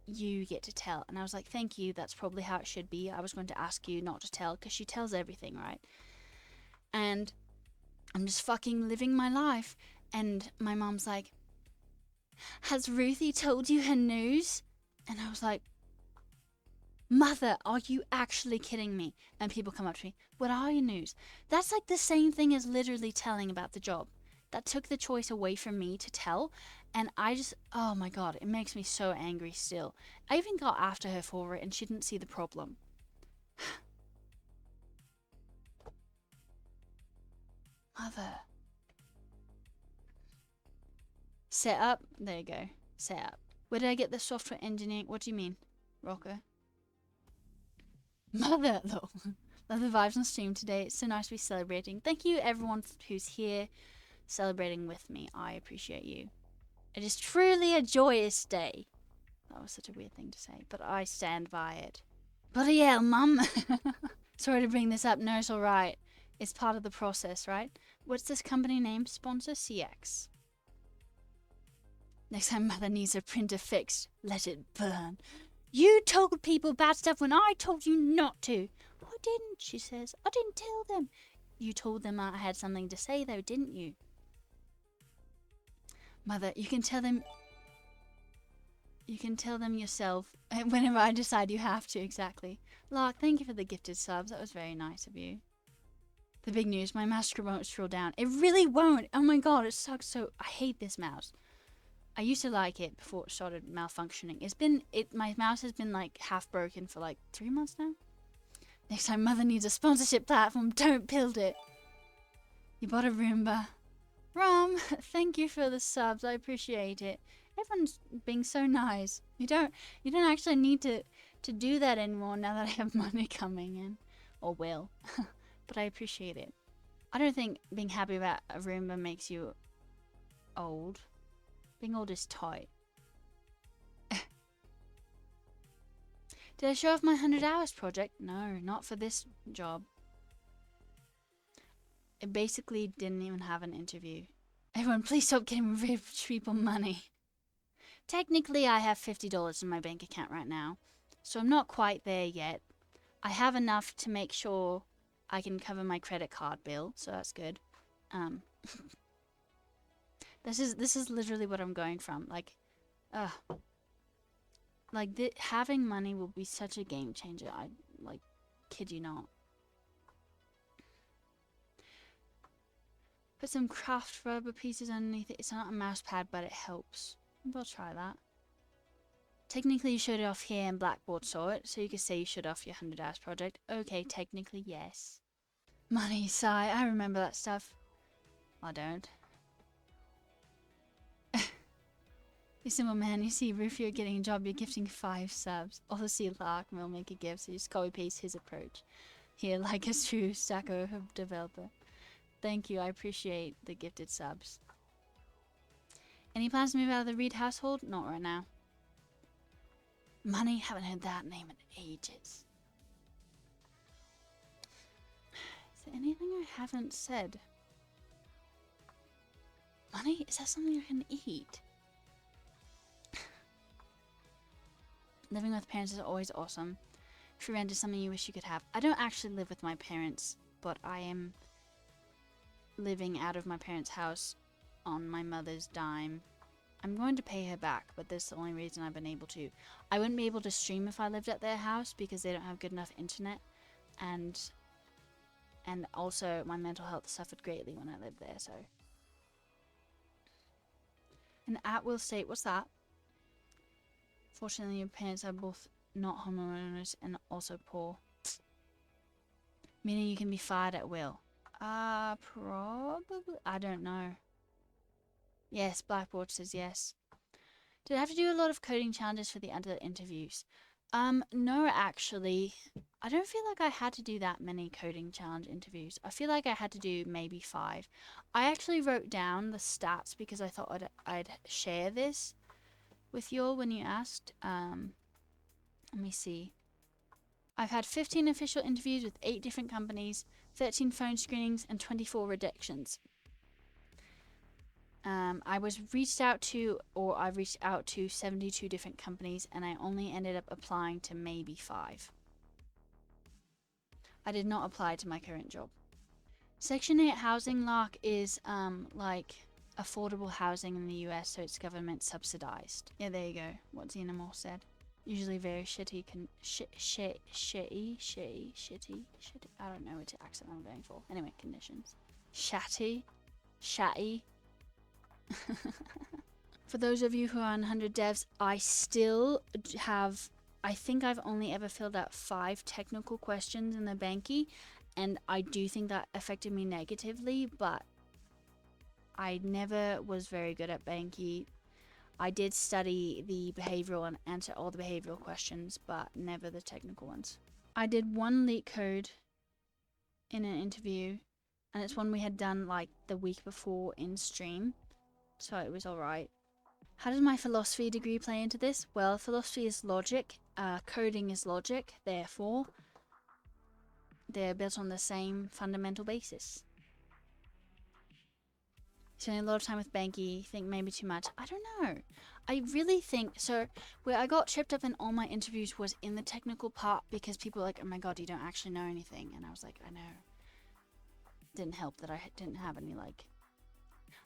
You get to tell. And I was like, thank you, that's probably how it should be. I was going to ask you not to tell, because she tells everything, right? And I'm just fucking living my life. And my mom's like, has Ruthie told you her news? And I was like, Mother, are you actually kidding me? And people come up to me, what are your news? That's like the same thing as literally telling about the job. That took the choice away from me to tell. And I just, oh my God, it makes me so angry still. I even got after her for it and she didn't see the problem. Mother. Set up. There you go. Set up. Where did I get the software engineering? What do you mean, Rocker? Mother, though. Love the vibes on stream today. It's so nice to be celebrating. Thank you, everyone who's here celebrating with me. I appreciate you. It is truly a joyous day. That was such a weird thing to say, but I stand by it. Bloody hell, Mum. Sorry to bring this up. No, it's alright. It's part of the process, right? What's this company name? Sponsor CX. Next time Mother needs her printer fixed, let it burn. You told people bad stuff when I told you not to. I didn't, she says. I didn't tell them. You told them I had something to say, though, didn't you? Mother, you can tell them... You can tell them yourself whenever I decide you have to, exactly. Lark, thank you for the gifted subs. That was very nice of you. The big news, my mouse won't scroll down. It really won't. Oh my God, it sucks so... I hate this mouse. I used to like it before it started malfunctioning. My mouse has been like half broken for like 3 months now. Next time Mother needs a sponsorship platform, don't build it. You bought a Roomba. Rom, thank you for the subs. I appreciate it. Everyone's being so nice. You don't actually need to do that anymore now that I have money coming in. Or will. But I appreciate it. I don't think being happy about a Roomba makes you old. Being old is tight. Did I show off my 100 hours project? No, not for this job. It basically didn't even have an interview. Everyone, please stop getting rich people money. Technically, I have $50 in my bank account right now, so I'm not quite there yet. I have enough to make sure I can cover my credit card bill, so that's good. This is literally what I'm going from. Like, having money will be such a game changer. I like, kid you not. Put some craft rubber pieces underneath it. It's not a mouse pad, but it helps. Maybe I'll try that. Technically, you showed it off here and Blackboard saw it, so you could say you showed off your 100 hours project. Okay, technically, yes. Money, sigh. I remember that stuff. I don't. You simple man, you see Rufio getting a job, you're gifting 5 subs. Also see Lark will make a gift, so you just copy paste his approach. Here, like a true Stack developer. Thank you, I appreciate the gifted subs. Any plans to move out of the Reed household? Not right now. Money? Haven't heard that name in ages. Is there anything I haven't said? Money? Is that something I can eat? Living with parents is always awesome. Free rent is something you wish you could have. I don't actually live with my parents, but I am living out of my parents' house on my mother's dime. I'm going to pay her back, but that's the only reason I've been able to. I wouldn't be able to stream if I lived at their house because they don't have good enough internet, and also my mental health suffered greatly when I lived there, so. An at-will state, what's that? Fortunately, your parents are both not homeowners and also poor. Meaning you can be fired at will. Probably. I don't know. Yes, Blackboard says yes. Did I have to do a lot of coding challenges for the other interviews? No, actually. I don't feel like I had to do that many coding challenge interviews. I feel like I had to do maybe 5. I actually wrote down the stats because I thought I'd share this with you all when you asked. Let me see. I've had 15 official interviews with 8 different companies, 13 phone screenings, and 24 rejections. I've reached out to 72 different companies, and I only ended up applying to maybe 5. I did not apply to my current job. Section 8 housing lock is like affordable housing in the US, so it's government subsidized. Yeah, there you go. What Xenomorph said. Usually very shitty, shitty. I don't know which accent I'm going for. Anyway, conditions. Shatty. For those of you who are on 100 devs, I still have, I think I've only ever filled out 5 technical questions in the Banky, and I do think that affected me negatively, but I never was very good at Banky. I did study the behavioral and answer all the behavioral questions, but never the technical ones. I did 1 leak code in an interview, and it's one we had done like the week before in stream, so it was alright. How does my philosophy degree play into this? Well, philosophy is logic, coding is logic, therefore they're built on the same fundamental basis. Spending a lot of time with Banky, think maybe too much. I don't know. I really think, so where I got tripped up in all my interviews was in the technical part because people were like, oh my god, you don't actually know anything. And I was like, I know. Didn't help that I didn't have any, like,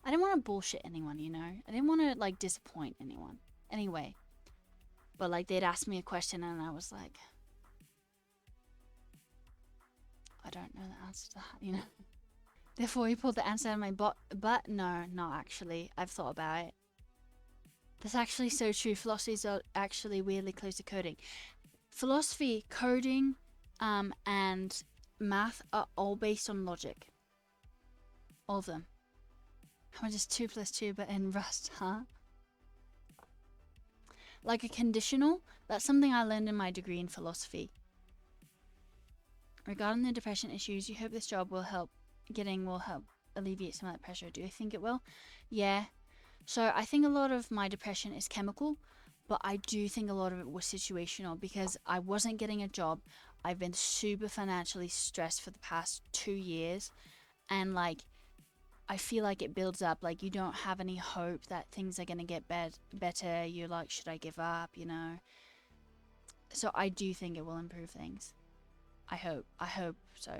I didn't want to bullshit anyone, you know? I didn't want to, like, disappoint anyone. Anyway. But, like, they'd ask me a question and I was like, I don't know the answer to that, you know? Therefore, he pulled the answer out of my butt. But no, not actually. I've thought about it. That's actually so true. Philosophy is actually weirdly close to coding. Philosophy, coding, and math are all based on logic. All of them. How much is 2 + 2 but in Rust, huh? Like a conditional, that's something I learned in my degree in philosophy. Regarding the depression issues, you hope this job will help alleviate some of that pressure. Do you think it will? Yeah. So I think a lot of my depression is chemical, but I do think a lot of it was situational because I wasn't getting a job. I've been super financially stressed for the past 2 years, and like I feel like it builds up. Like you don't have any hope that things are gonna get better. You're like, should I give up? You know. So I do think it will improve things. I hope so.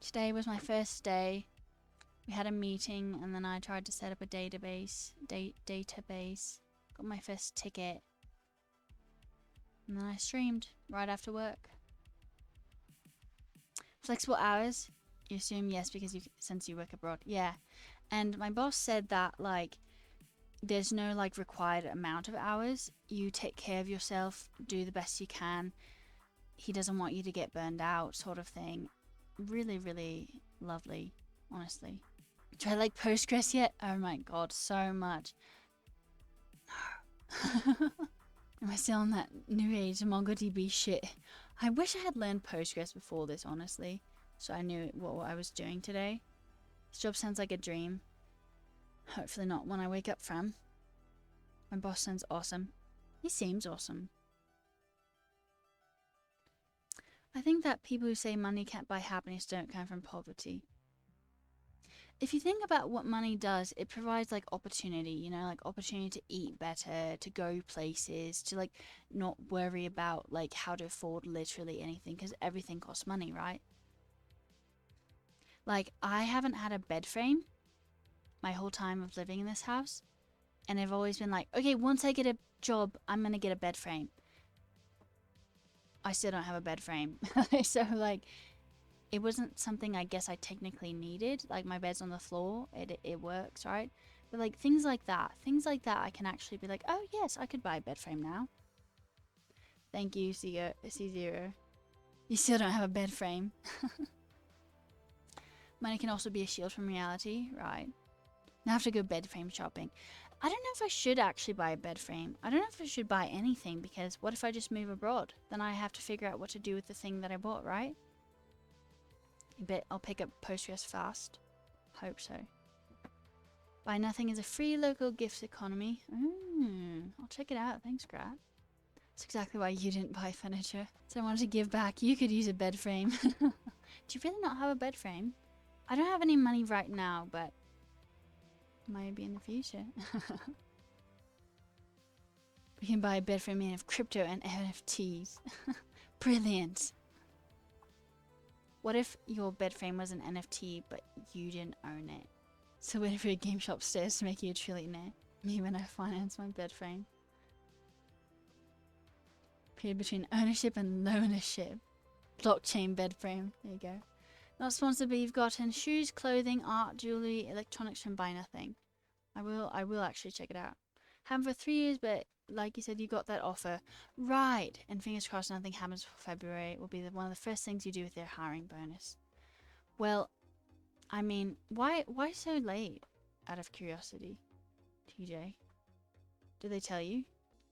Today was my first day. We had a meeting, and then I tried to set up a database. Got my first ticket. And then I streamed right after work. Flexible hours? You assume yes because since you work abroad. Yeah. And my boss said that, like, there's no, like, required amount of hours. You take care of yourself, do the best you can. He doesn't want you to get burned out, sort of thing. Really, really lovely, honestly. Do I like Postgres yet? Oh my god, so much. No. Am I still on that new age MongoDB shit? I wish I had learned Postgres before this, honestly. So I knew what I was doing today. This job sounds like a dream. Hopefully not one I wake up from. My boss sounds awesome. He seems awesome. I think that people who say money can't buy happiness don't come from poverty. If you think about what money does, it provides, like, opportunity, you know, like opportunity to eat better, to go places, to, like, not worry about, like, how to afford literally anything, because everything costs money, right? Like, I haven't had a bed frame my whole time of living in this house, and I've always been like, okay, once I get a job, I'm gonna get a bed frame. I still don't have a bed frame. So, like, it wasn't something I guess I technically needed. Like, my bed's on the floor, it works, right? But, like, things like that I can actually be like, oh yes, I could buy a bed frame now. Thank you, C0. You still don't have a bed frame. Money can also be a shield from reality, right? Now I have to go bed frame shopping. I don't know if I should actually buy a bed frame. I don't know if I should buy anything, because what if I just move abroad? Then I have to figure out what to do with the thing that I bought, right? I bet I'll pick up Postgres fast. Hope so. Buy nothing is a free local gifts economy. I'll check it out. Thanks, Grat. That's exactly why you didn't buy furniture. So I wanted to give back. You could use a bed frame. Do you really not have a bed frame? I don't have any money right now, but maybe in the future. We can buy a bed frame made of crypto and NFTs. Brilliant. What if your bed frame was an NFT, but you didn't own it? So wait for your game shop stairs to make you a trillionaire. Me when I finance my bed frame. Period between ownership and loanership. Blockchain bed frame. There you go. Not sponsored, but you've gotten shoes, clothing, art, jewelry, electronics from Buy Nothing. I will actually check it out. Haven't for 3 years, but like you said, you got that offer. Right. And fingers crossed nothing happens for February. It will be one of the first things you do with their hiring bonus. Well, I mean, why so late? Out of curiosity, TJ. Did they tell you?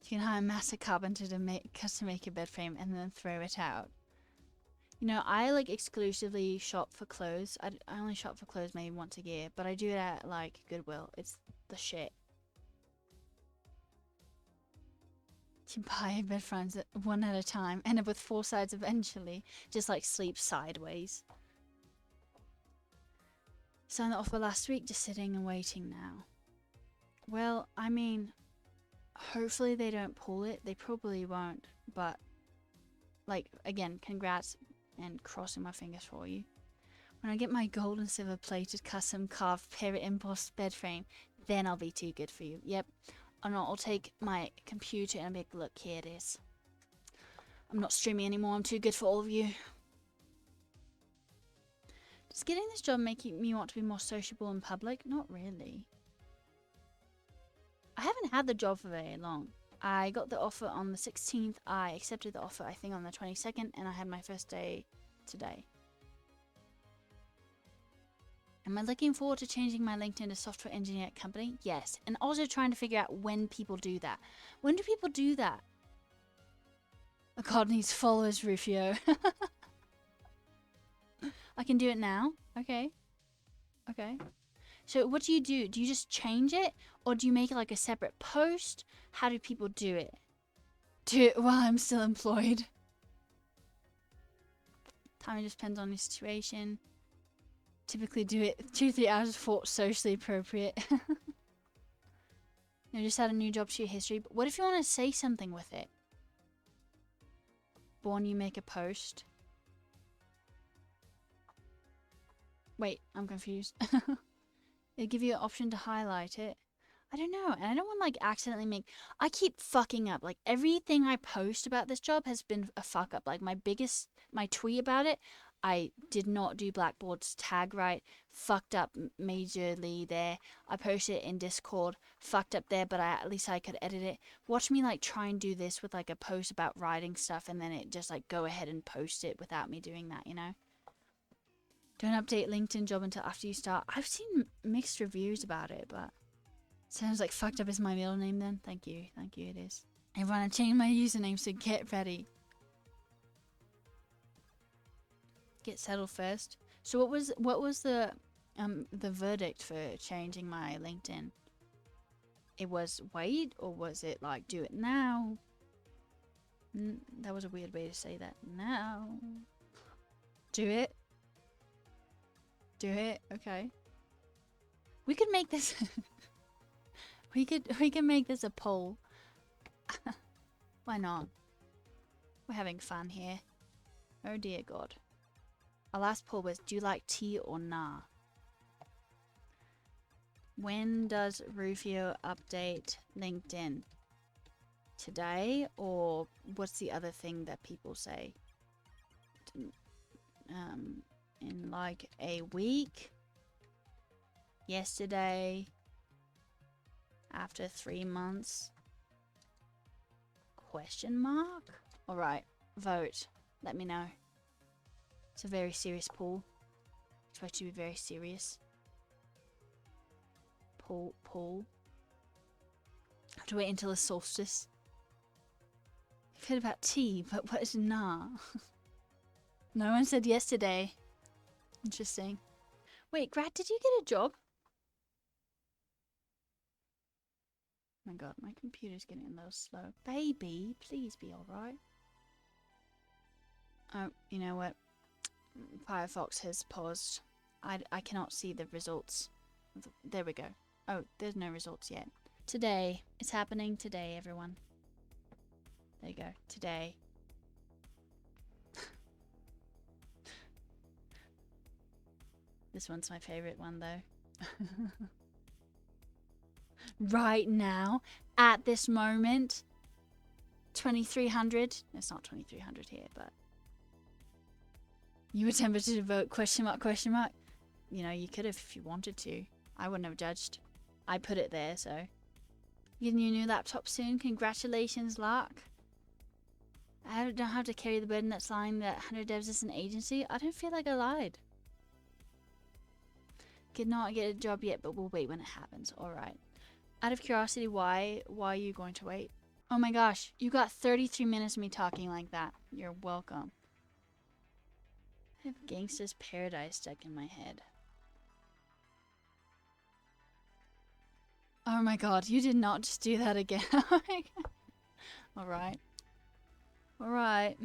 You can hire a master carpenter to make a bed frame and then throw it out. You know, I, like, exclusively shop for clothes. I only shop for clothes maybe once a year, but I do it at, like, Goodwill. It's the shit. You buy bed frames one at a time, end up with 4 sides eventually. Just, like, sleep sideways. Signed the offer last week, just sitting and waiting now. Well, I mean, hopefully they don't pull it. They probably won't, but, like, again, congrats, and crossing my fingers for you. When I get my gold and silver plated custom carved period embossed bed frame, then I'll be too good for you. Yep. Or not, I'll take my computer and be like, look, here it is. I'm not streaming anymore, I'm too good for all of you. Does getting this job make me want to be more sociable in public? Not really. I haven't had the job for very long. I got the offer on the 16th. I accepted the offer, I think, on the 22nd, and I had my first day today. Am I looking forward to changing my LinkedIn to software engineer at company? Yes. And also trying to figure out when people do that. When do people do that? Oh god, needs followers, Rufio. I can do it now? Okay. Okay. So what do you do? Do you just change it? Or do you make it like a separate post? How do people do it? Do it while I'm still employed. Timing just depends on the situation. Typically do it 2-3 hours before it's socially appropriate. You just add a new job to your history. But what if you want to say something with it? Born, you make a post. Wait, I'm confused. It'll give you an option to highlight it. I don't know, and I don't want to like accidentally make. I keep fucking up. Like everything I post about this job has been a fuck up. Like my tweet about it, I did not do Blackboard's tag right. Fucked up majorly there. I posted it in Discord. Fucked up there, but at least I could edit it. Watch me like try and do this with like a post about writing stuff, and then it just like go ahead and post it without me doing that. You know. Don't update LinkedIn job until after you start. I've seen mixed reviews about it, but. Sounds like fucked up is my middle name then. Thank you it is. Everyone, I changed my username, so get ready. Get settled first. So what was the verdict for changing my LinkedIn? It was wait, or was it like do it now? That was a weird way to say that. Now. Do it. Do it. Okay. We could make this We can make this a poll. Why not? We're having fun here. Oh dear God. Our last poll was, do you like tea or nah? When does Rufio update LinkedIn? Today, or what's the other thing that people say? In like a week? Yesterday? After 3 months? Question mark? Alright, vote. Let me know. It's a very serious poll. It's supposed to be very serious. Poll. I have to wait until the solstice. I've heard about tea, but what is nah? No one said yesterday. Interesting. Wait, Grat, did you get a job? Oh my God, my computer's getting a little slow. Baby, please be alright. Oh, you know what? Firefox has paused. I cannot see the results. There we go. Oh, there's no results yet. Today. It's happening today, everyone. There you go. Today. This one's my favorite one, though. Right now, at this moment, 2300. It's not 2300 here, but you were tempted to vote question mark, question mark. You know, you could have if you wanted to. I wouldn't have judged. I put it there, so. Getting your new laptop soon. Congratulations, Lark. I don't have to carry the burden that's lying that 100 Devs is an agency. I don't feel like I lied. Could not get a job yet, but we'll wait when it happens. Alright. Out of curiosity, why are you going to wait? Oh my gosh, you got 33 minutes of me talking like that. You're welcome. I have Gangsta's Paradise stuck in my head. Oh my God, you did not just do that again. Alright. Alright.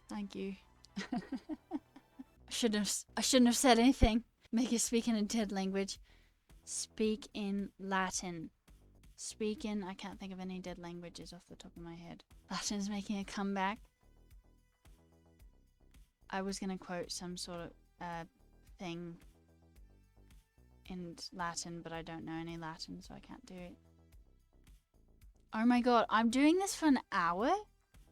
Thank you. I shouldn't have said anything. Make it speak in a dead language. Speak in Latin. Speak in... I can't think of any dead languages off the top of my head. Latin's making a comeback. I was going to quote some sort of thing in Latin, but I don't know any Latin, so I can't do it. Oh my God, I'm doing this for an hour?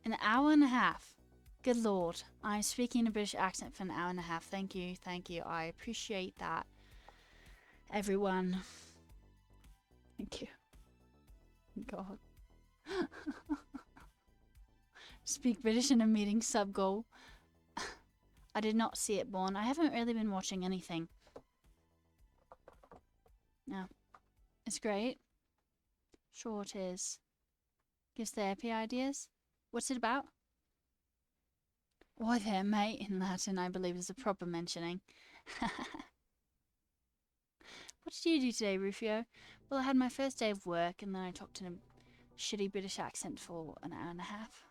An hour and a half. Good Lord. I'm speaking a British accent for an hour and a half. Thank you. Thank you. I appreciate that. Everyone. Thank you. God. Speak British in a meeting sub goal. I did not see it born. I haven't really been watching anything. No. It's great. Sure it is. Gives therapy ideas. What's it about? Why there, mate, in Latin, I believe is a proper mentioning. What did you do today, Rufio? Well, I had my first day of work, and then I talked in a shitty British accent for an hour and a half.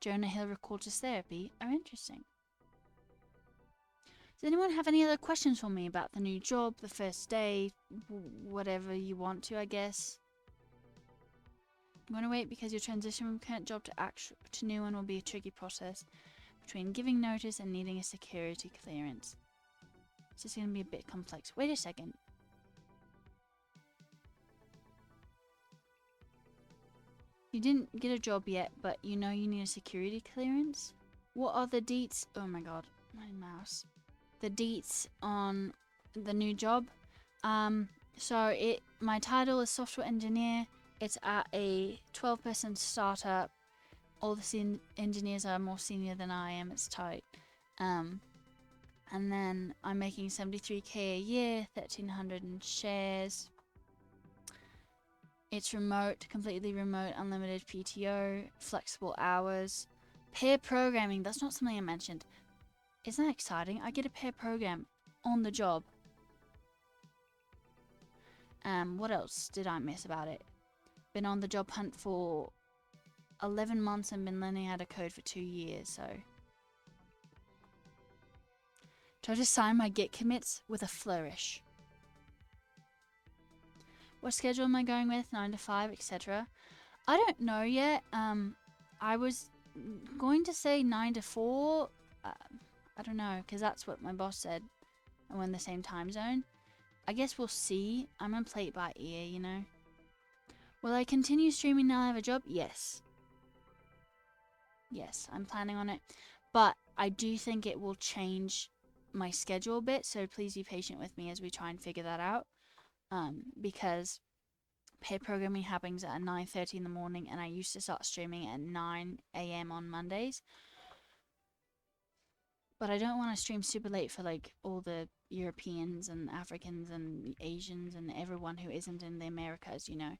Jonah Hill records his therapy. Oh, interesting. Does anyone have any other questions for me about the new job, the first day, whatever you want to, I guess? I'm going to wait because your transition from current job to new one will be a tricky process between giving notice and needing a security clearance. It's just going to be a bit complex. Wait a second. You didn't get a job yet, but you know you need a security clearance? What are the deets? Oh my god, my mouse. The deets on the new job. So my title is software engineer. It's at a 12-person startup. All the engineers are more senior than I am. It's tight. And then I'm making 73k a year, 1,300 in shares. It's remote, completely remote, unlimited PTO, flexible hours. Pair programming, that's not something I mentioned. Isn't that exciting? I get a pair program on the job. What else did I miss about it? Been on the job hunt for 11 months and been learning how to code for 2 years, so. Try to sign my Git commits with a flourish. What schedule am I going with? 9 to 5, etc. I don't know yet. I was going to say 9 to 4. I don't know, because that's what my boss said. And we're in the same time zone. I guess we'll see. I'm gonna play it by ear, you know. Will I continue streaming now I have a job? Yes. Yes, I'm planning on it. But I do think it will change my schedule a bit, so please be patient with me as we try and figure that out. Because pair programming happens at 9:30 in the morning, and I used to start streaming at 9 a.m. on Mondays. But I don't want to stream super late for like all the Europeans and Africans and Asians and everyone who isn't in the Americas, you know.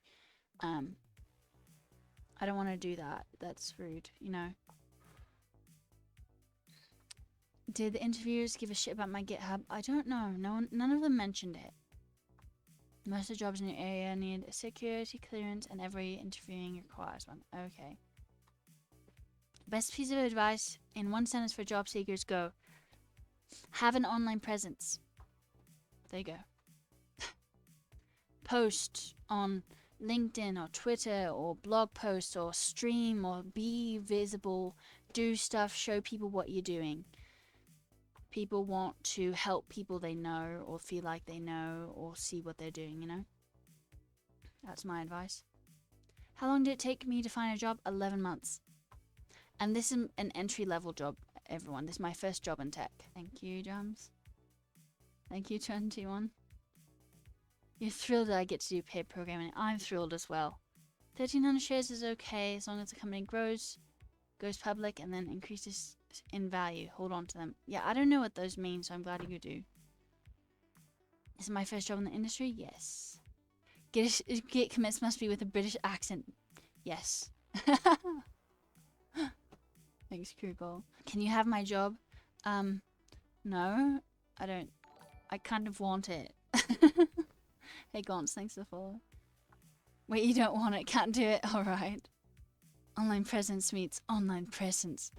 I don't want to do that. That's rude, you know. Did the interviewers give a shit about my GitHub? I don't know. None of them mentioned it. Most of the jobs in the area need a security clearance and every interviewing requires one. Okay. Best piece of advice in one sentence for job seekers, go. Have an online presence. There you go. Post on LinkedIn or Twitter or blog posts or stream or be visible. Do stuff, show people what you're doing. People want to help people they know or feel like they know or see what they're doing, you know? That's my advice. How long did it take me to find a job? 11 months. And this is an entry-level job, everyone. This is my first job in tech. Thank you, Drums. Thank you, 21. You're thrilled that I get to do paid programming. I'm thrilled as well. 1,300 shares is okay as long as the company grows, goes public, and then increases in value. Hold on to them. Yeah, I don't know what those mean, so I'm glad you do. Is it my first job in the industry? Yes. Git commits must be with a British accent. Yes. Thanks, Krugal. Can you have my job? No, I don't. I kind of want it. Hey, Gons, thanks for the follow. Wait, you don't want it? Can't do it? Alright. Online presence meets online presence.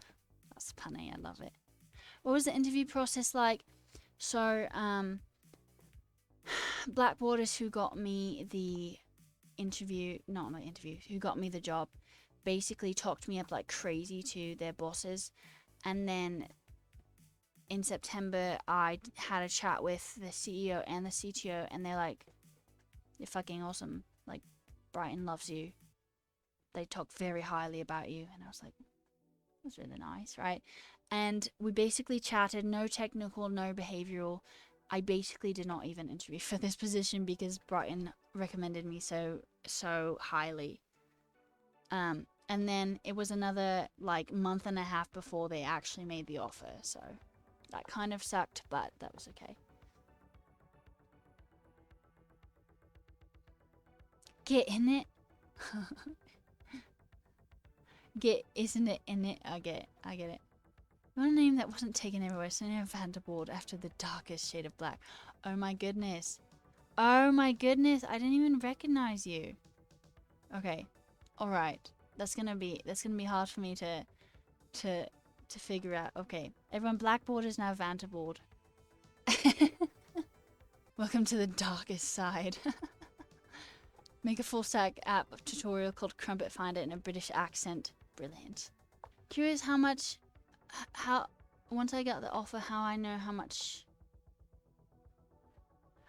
That's punny, I love it. What was the interview process like? So, Black Borders, who got me the interview, not my interview, who got me the job, basically talked me up like crazy to their bosses. And then in September, I had a chat with the CEO and the CTO, and they're like, you're fucking awesome. Like, Brighton loves you. They talk very highly about you. And I was like, that's really nice, right? And we basically chatted, no technical, no behavioral. I basically did not even interview for this position because Brighton recommended me so highly. And then it was another like month and a half before they actually made the offer. So that kind of sucked, but that was okay. Get in it. Get, isn't it in it? I get it. You want a name that wasn't taken everywhere, so name Vanderboard after the darkest shade of black. Oh my goodness. Oh my goodness, I didn't even recognize you. Okay. Alright. That's gonna be hard for me to figure out. Okay. Everyone, Blackboard is now Vanderboard. Welcome to the darkest side. Make a full stack app tutorial called Crumpet Find It in a British accent. Brilliant. Curious how once I got the offer, how I know how much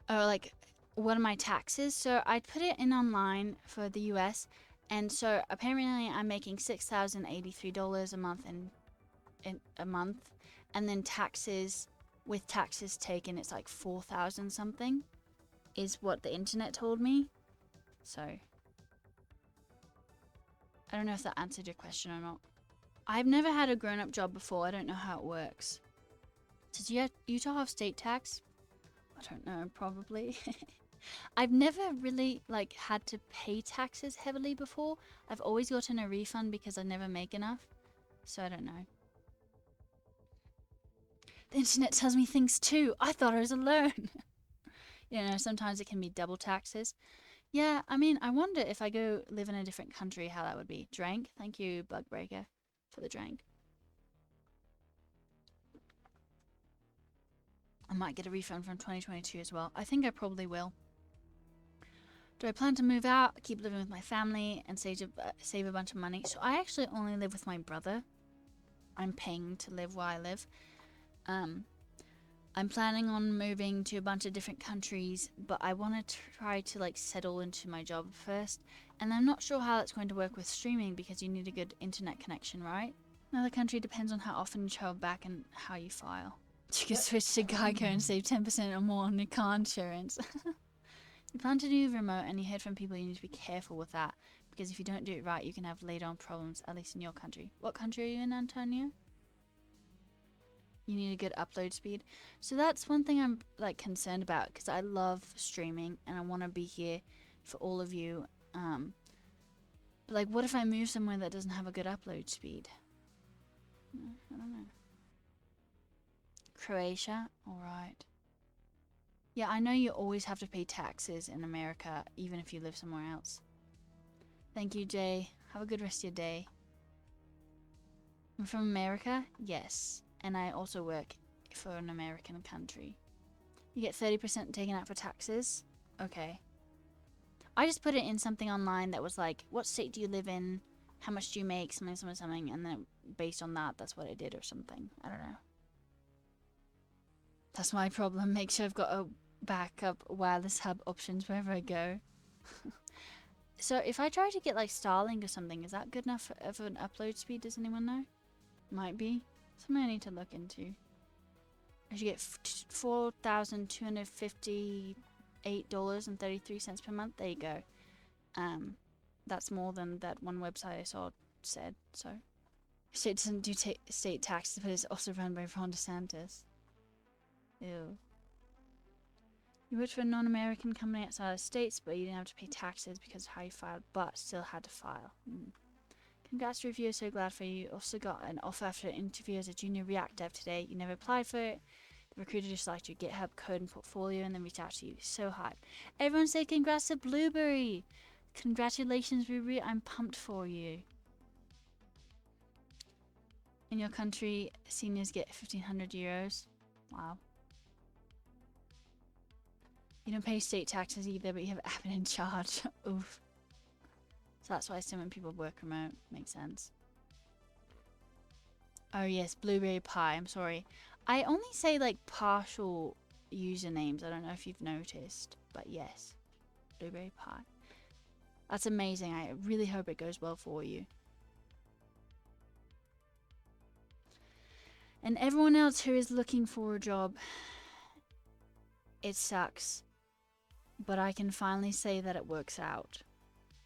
or like, what are my taxes? So I put it in online for the US, and so apparently I'm making $6,083 a month in a month, and then taxes, with taxes taken, it's like 4,000 something, is what the internet told me. So I don't know if that answered your question or not. I've never had a grown-up job before. I don't know how it works. Does Utah have state tax? I don't know, probably. I've never really like had to pay taxes heavily before. I've always gotten a refund because I never make enough. So I don't know. The internet tells me things too. I thought I was alone. You know, sometimes it can be double taxes. Yeah, I mean, I wonder if I go live in a different country, how that would be. Drank. Thank you, Bug Breaker, for the drank. I might get a refund from 2022 as well. I think I probably will. Do I plan to move out, keep living with my family, and save a bunch of money? So I actually only live with my brother. I'm paying to live where I live. I'm planning on moving to a bunch of different countries, but I want to try to like settle into my job first. And I'm not sure how that's going to work with streaming because you need a good internet connection, right? Another country depends on how often you travel back and how you file. You can switch to Geico and save 10% or more on your car insurance. You plan to do remote and you heard from people, you need to be careful with that, because if you don't do it right, you can have later on problems, at least in your country. What country are you in, Antonio? You need a good upload speed. So that's one thing I'm like concerned about, because I love streaming and I want to be here for all of you. But like, what if I move somewhere that doesn't have a good upload speed? I don't know. Croatia? Alright. Yeah, I know you always have to pay taxes in America, even if you live somewhere else. Thank you, Jay. Have a good rest of your day. I'm from America? Yes. And I also work for an American country. You get 30% taken out for taxes? Okay. I just put it in something online that was like, what state do you live in? How much do you make? Something. And then based on that, that's what I did or something. I don't know. That's my problem. Make sure I've got a backup wireless hub options wherever I go. So if I try to get like Starlink or something, is that good enough of an upload speed? Does anyone know? Might be. Something I need to look into. I should get $4,258.33 per month. There you go. That's more than that one website I saw said. So, state doesn't do state taxes, but it's also run by Ron DeSantis. Ew. You worked for a non-American company outside of the States, but you didn't have to pay taxes because of how you filed, but still had to file. Congrats, Rufio. So glad for you. Also got an offer after an interview as a junior React dev today. You never applied for it. The recruiter just liked your GitHub code and portfolio and then reached out to you. So hype. Everyone say congrats to Blueberry. Congratulations, Ruby. I'm pumped for you. In your country, seniors get 1,500 euros. Wow. You don't pay state taxes either, but you have admin in charge. Oof. So that's why so many people work remote. Makes sense. Oh yes, Blueberry Pie. I'm sorry. I only say like partial usernames. I don't know if you've noticed, but yes. Blueberry Pie. That's amazing. I really hope it goes well for you. And everyone else who is looking for a job, it sucks. But I can finally say that it works out.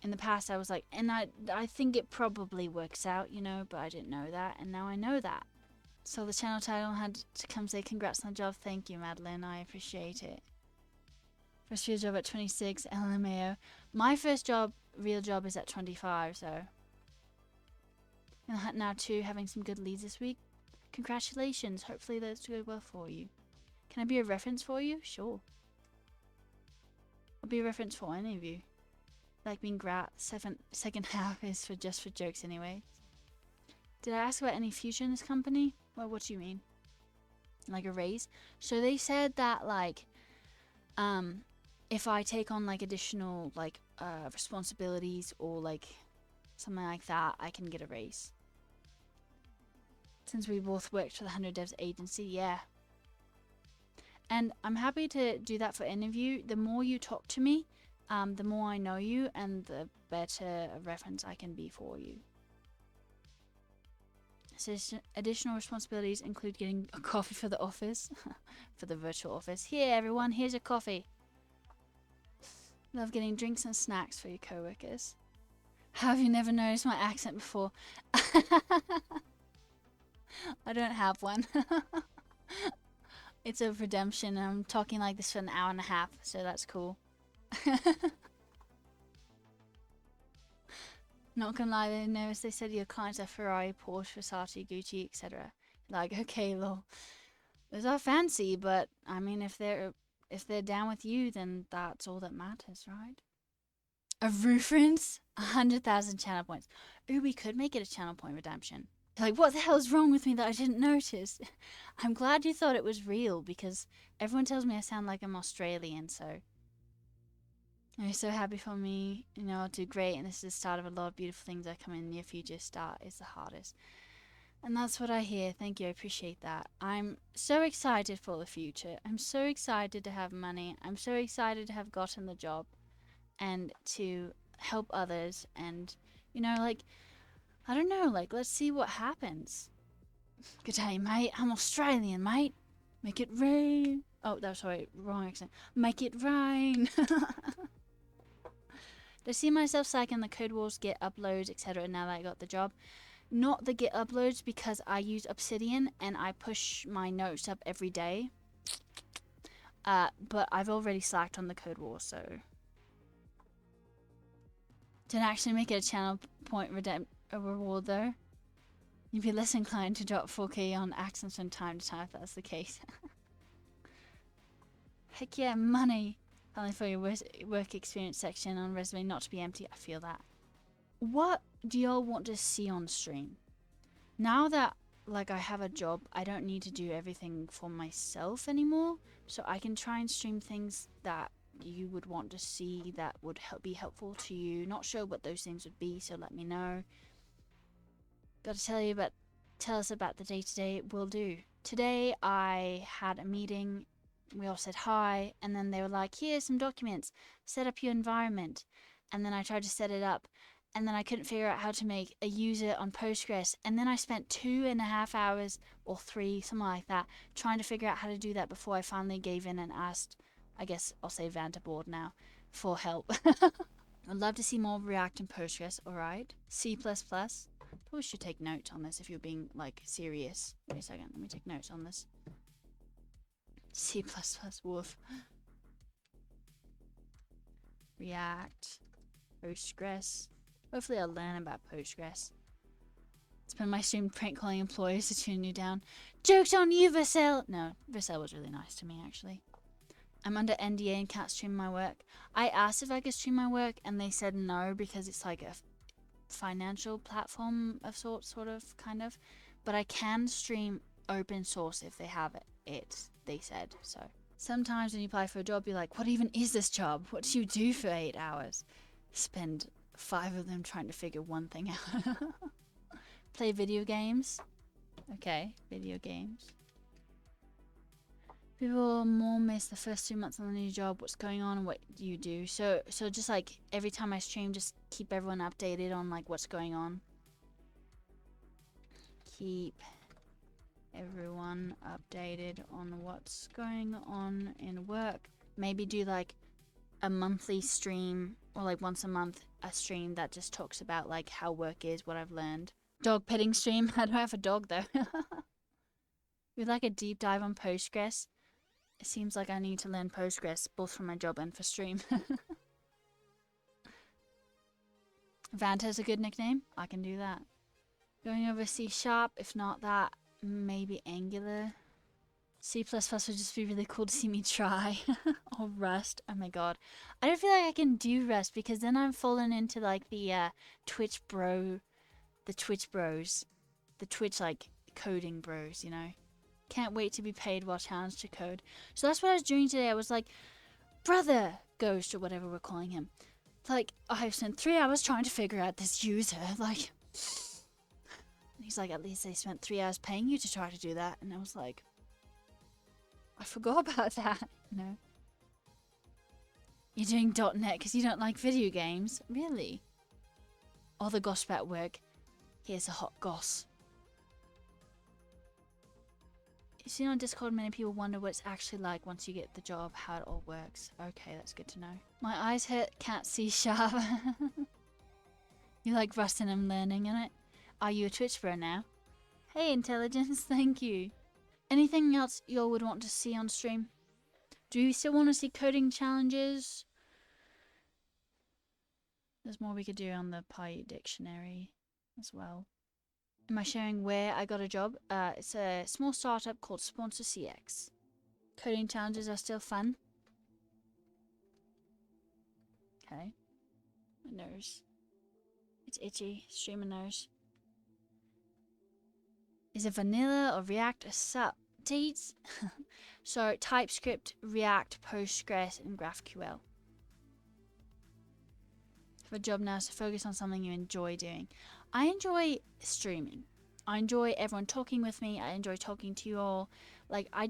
In the past I was like, and I think it probably works out, you know, but I didn't know that, and now I know that. So the channel title had to come say congrats on the job. Thank you, Madeline. I appreciate it. First real job at 26, LMAO. My first real job is at 25, so. And now too, having some good leads this week. Congratulations. Hopefully those go well for you. Can I be a reference for you? Sure. I'll be a reference for any of you. Like being second half is for just for jokes anyway. Did I ask about any future in this company? Well, what do you mean? Like a raise? So they said that like, if I take on like additional like responsibilities or like something like that, I can get a raise. Since we both worked for the 100 Devs agency, yeah. And I'm happy to do that for any of you. The more you talk to me, the more I know you, and the better a reference I can be for you. So additional responsibilities include getting a coffee for the office, for the virtual office. Here, everyone, here's your coffee. Love getting drinks and snacks for your co-workers. Have you never noticed my accent before? I don't have one. It's a redemption. I'm talking like this for an hour and a half, so that's cool. Not gonna lie, they noticed they said your clients are Ferrari, Porsche, Versace, Gucci, etc. Like, okay, lol. Those are fancy, but I mean, if they're down with you, then that's all that matters, right? A reference? 100,000 channel points. Ooh, we could make it a channel point redemption. Like, what the hell is wrong with me that I didn't notice? I'm glad you thought it was real, because everyone tells me I sound like I'm Australian, so... You're so happy for me, you know, I'll do great, and this is the start of a lot of beautiful things that come in the near future. Start is the hardest. And that's what I hear. Thank you, I appreciate that. I'm so excited for the future. I'm so excited to have money. I'm so excited to have gotten the job and to help others, and, you know, like, I don't know, like, let's see what happens. Good day, mate. I'm Australian, mate. Make it rain. Oh, that's sorry, wrong accent. Make it rain. I see myself psyching the Code Wars, Git uploads, etc. now that I got the job. Not the Git uploads, because I use Obsidian and I push my notes up every day. But I've already slacked on the Code Wars, so... Didn't actually make it a channel point reward though. You'd be less inclined to drop 4K on accents from time to time if that's the case. Heck yeah, money! Only for your work experience section on resume not to be empty. I feel that. What do y'all want to see on stream? Now that, like, I have a job, I don't need to do everything for myself anymore, so I can try and stream things that you would want to see that would be helpful to you. Not sure what those things would be, so let me know. Gotta tell us about the day-to-day. Will do. Today I had a meeting. We all said hi, and then they were like, here's some documents, set up your environment. And then I tried to set it up, and then I couldn't figure out how to make a user on Postgres. And then I spent 2.5 hours, or 3, something like that, trying to figure out how to do that before I finally gave in and asked, I guess I'll say Vanderboard now, for help. I'd love to see more React and Postgres, alright. C++. Probably should take notes on this if you're being, like, serious. Wait a second, let me take notes on this. C++, woof. React, Postgres. Hopefully I'll learn about Postgres. Spend my stream prank calling employees to tune you down. Joke's on you, Vassell! No, Vassell was really nice to me, actually. I'm under NDA and can't stream my work. I asked if I could stream my work, and they said no, because it's like a financial platform of sorts, sort of, kind of. But I can stream open source if they have it, they said. So sometimes when you apply for a job, you're like, what even is this job? What do you do for 8 hours? Spend 5 of them trying to figure one thing out. Play video games. Okay, video games. People more miss the first 2 months on the new job. What's going on and what do you do? So just like every time I stream, just keep everyone updated on like what's going on. Keep everyone updated on what's going on in work. Maybe do like a monthly stream, or like once a month a stream that just talks about like how work is, what I've learned. Dog petting stream. I don't have a dog though. We'd like a deep dive on Postgres. It seems like I need to learn Postgres, both for my job and for stream. Vanta's a good nickname. I can do that. Going over C#, if not that, maybe Angular. C++ would just be really cool to see me try. Or Rust. Oh my god. I don't feel like I can do Rust, because then I'm falling into like the Twitch bros. The Twitch like coding bros, you know. Can't wait to be paid while challenged to code. So that's what I was doing today. I was like, brother Ghost, or whatever we're calling him. Like, I've spent 3 hours trying to figure out this user. Like, he's like, at least they spent 3 hours paying you to try to do that. And I was like, I forgot about that, you know. You're doing .NET because you don't like video games? Really? All the gossip at work. Here's a hot goss. You see on Discord, many people wonder what it's actually like once you get the job, how it all works. Okay, that's good to know. My eyes hurt, can't see sharp. You like Rust and I'm learning in it. Are you a Twitch bro now? Hey, Intelligence, thank you. Anything else y'all would want to see on stream? Do you still want to see coding challenges? There's more we could do on the Pi dictionary as well. Am I sharing where I got a job? It's a small startup called Sponsor CX. Coding challenges are still fun. Okay. My nose. It's itchy. Streamer nose. Is it vanilla or React a sup? Deets? So TypeScript, React, Postgres, and GraphQL. Have a job now, so focus on something you enjoy doing. I enjoy streaming. I enjoy everyone talking with me. I enjoy talking to you all. Like, I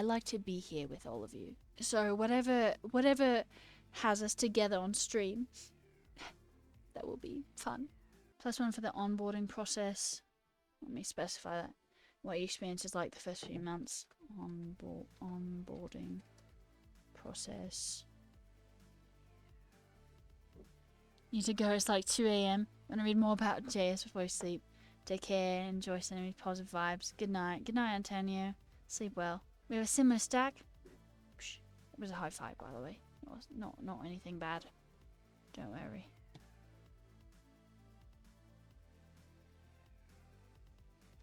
like to be here with all of you. So whatever has us together on stream, that will be fun. +1 for the onboarding process. Let me specify that. What your experience is like the first few months. Onboarding process. Need to go. It's like 2 a.m. I'm gonna read more about JS before you sleep. Take care. Enjoy sending me positive vibes. Good night. Good night, Antonio. Sleep well. We have a similar stack. It was a high five, by the way. It was not anything bad. Don't worry.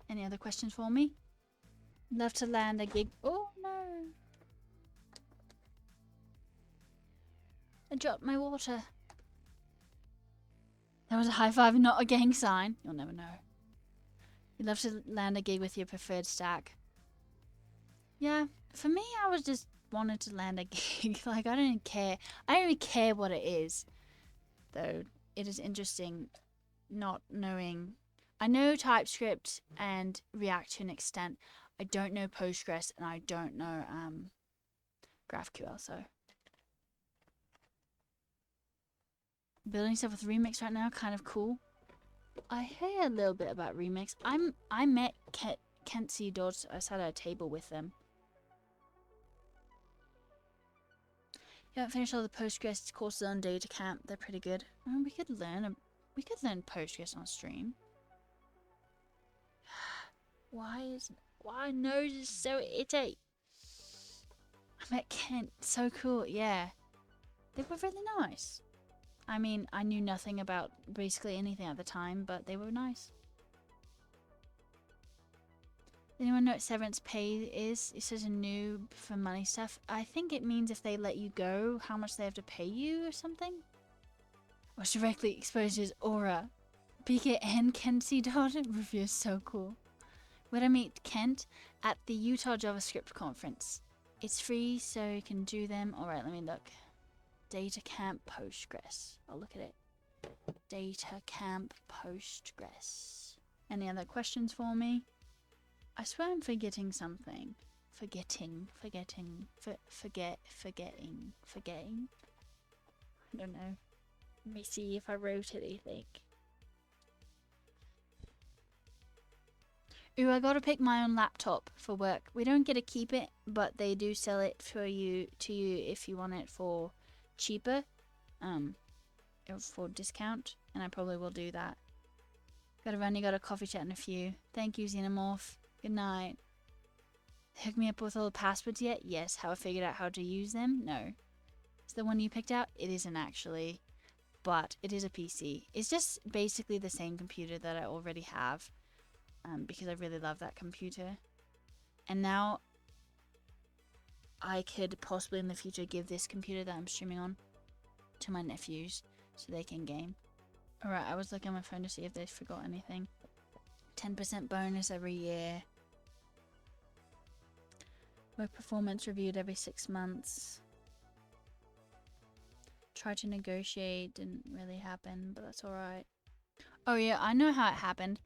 Any other questions for me? Love to land a gig. Oh no! I dropped my water. That was a high five, not a gang sign. You'll never know. You'd love to land a gig with your preferred stack. Yeah, for me, I was just wanted to land a gig. Like, I don't care. I don't really care what it is. Though, it is interesting not knowing. I know TypeScript and React to an extent. I don't know Postgres and I don't know GraphQL, so. Building stuff with Remix right now, kind of cool. I hear a little bit about Remix. I met Kenzie Dodds. I sat at a table with them. You haven't finished all the Postgres courses on Data Camp. They're pretty good. I mean, we could learn Postgres on stream. Why my nose is so itchy? I met Kent. So cool. Yeah, they were really nice. I mean, I knew nothing about basically anything at the time, but they were nice. Anyone know what severance pay is? It says a noob for money stuff. I think it means if they let you go, how much they have to pay you or something. Was directly exposed to his aura. BK and Kenzie Dodd. Rufio is so cool. Where'd I meet Kent? At the Utah JavaScript conference. It's free, so you can do them. Alright, let me look. Data Camp Postgres. I'll look at it. Data Camp Postgres. Any other questions for me? I swear I'm forgetting something. Forgetting. I don't know. Let me see if I wrote anything. Ooh, I gotta pick my own laptop for work. We don't get to keep it, but they do sell it to you if you want it for cheaper, for discount, and I probably will do that. Gotta run, you got a coffee chat in a few. Thank you, Xenomorph. Good night. Hook me up with all the passwords yet? Yes. Have I figured out how to use them? No. Is the one you picked out? It isn't actually, but it is a PC. It's just basically the same computer that I already have, because I really love that computer. And now I could possibly in the future give this computer that I'm streaming on to my nephews so they can game. Alright, I was looking at my phone to see if they forgot anything. 10% bonus every year. Work performance reviewed every 6 months. Tried to negotiate, didn't really happen, but that's alright. Oh yeah, I know how it happened.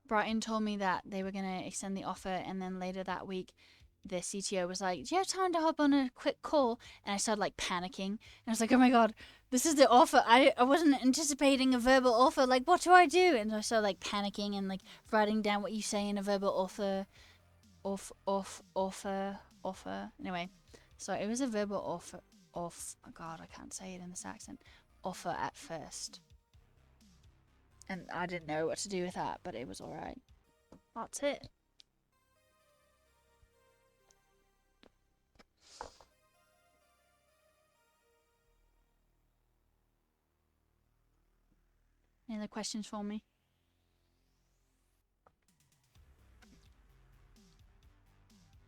Brighton told me that they were going to extend the offer, and then later that week the CTO was like, do you have time to hop on a quick call? And I started like panicking. And I was like, oh my God, this is the offer. I wasn't anticipating a verbal offer. Like, what do I do? And I started like panicking and like writing down what you say in a verbal offer. Offer. Anyway, so it was a verbal offer. Oh God, I can't say it in this accent. Offer at first. And I didn't know what to do with that, but it was alright. That's it. Any other questions for me?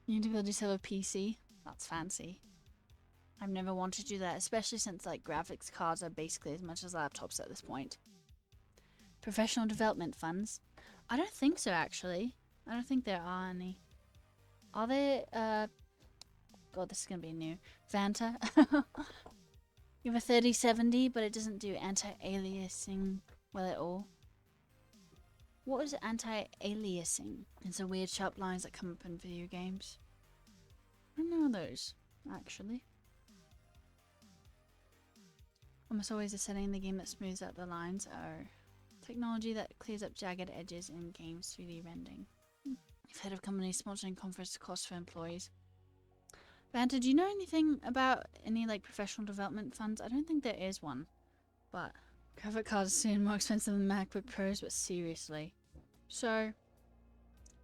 You need to build yourself a PC? That's fancy. I've never wanted to do that, especially since like graphics cards are basically as much as laptops at this point. Professional development funds? I don't think so, actually. I don't think there are any. Are there, God, this is gonna be new. Vanta? You have a 3070, but it doesn't do anti-aliasing well at all. What is anti-aliasing? It's a weird sharp lines that come up in video games. I don't know those, actually. Almost always a setting in the game that smooths out the lines. Oh. Technology that clears up jagged edges in games 3D rendering. You've heard of companies sponsoring conference costs for employees. Vanta, do you know anything about any like professional development funds? I don't think there is one, but graphic cards are soon more expensive than MacBook Pros, but seriously. So,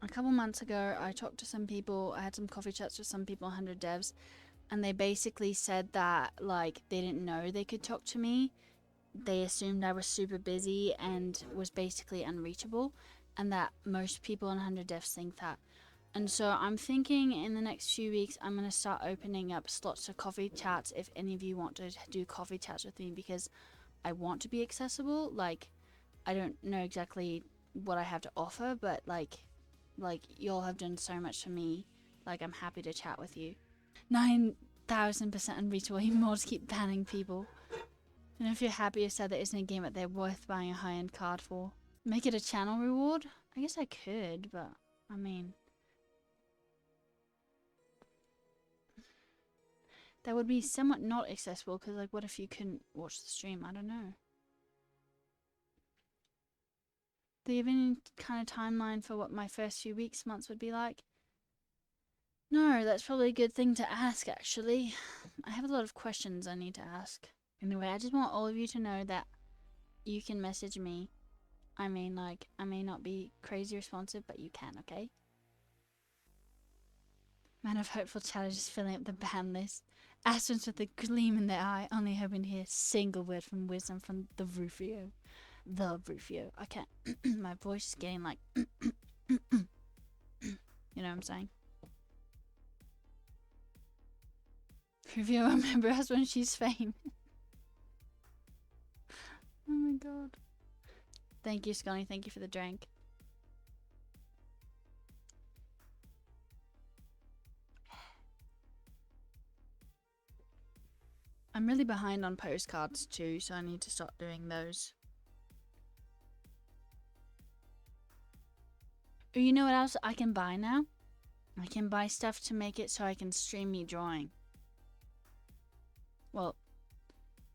a couple months ago, I talked to some people, I had some coffee chats with some people, 100 devs, and they basically said that like they didn't know they could talk to me. They assumed I was super busy and was basically unreachable, and that most people in 100 devs think that. And so I'm thinking in the next few weeks I'm going to start opening up slots to coffee chats if any of you want to do coffee chats with me, because I want to be accessible. Like, I don't know exactly what I have to offer, but like y'all have done so much for me. Like, I'm happy to chat with you. 9,000% unreachable, even more to keep banning people. And if you're happy or sad that isn't a game that they're worth buying a high-end card for. Make it a channel reward? I guess I could, but I mean, that would be somewhat not accessible, because like what if you couldn't watch the stream? I don't know. Do you have any kind of timeline for what my first few weeks, months would be like? No, that's probably a good thing to ask, actually. I have a lot of questions I need to ask. Anyway, I just want all of you to know that you can message me. I mean, like, I may not be crazy responsive, but you can, okay? Man of hopeful challenges filling up the ban list. Aspirants with a gleam in their eye, only hoping to hear a single word from wisdom from the Rufio. The Rufio. I can't. My voice is getting like. You know what I'm saying? Rufio, remember us when she's famous. Oh my God. Thank you, Scotty. Thank you for the drink. I'm really behind on postcards too, so I need to start doing those. Oh, you know what else I can buy now? I can buy stuff to make it so I can stream me drawing. Well,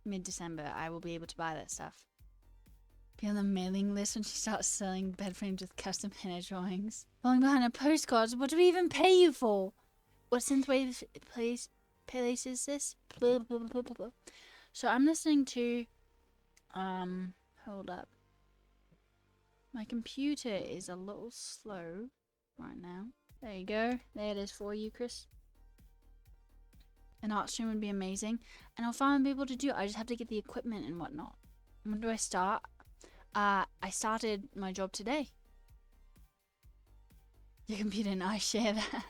mid-December I will be able to buy that stuff. Be on the mailing list when she starts selling bed frames with custom henna drawings. Falling behind on postcards, what do we even pay you for? What synthwave place is this? Blah, blah, blah, blah, blah. So I'm listening to, hold up. My computer is a little slow right now. There you go. There it is for you, Chris. An art stream would be amazing. And I'll find people to do it. I just have to get the equipment and whatnot. When do I start? I started my job today. Your computer and I share that.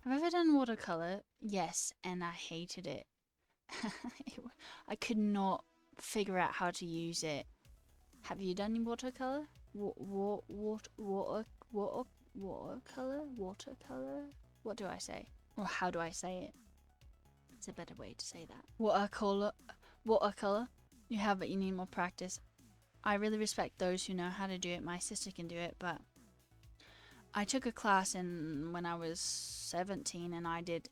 Have I ever done watercolor? Yes, and I hated it. I could not figure out how to use it. Have you done any watercolor? Watercolor? Watercolor? What do I say? Or how do I say it? It's a better way to say that. Watercolor? You have it, you need more practice. I really respect those who know how to do it. My sister can do it, but I took a class when I was 17, and I did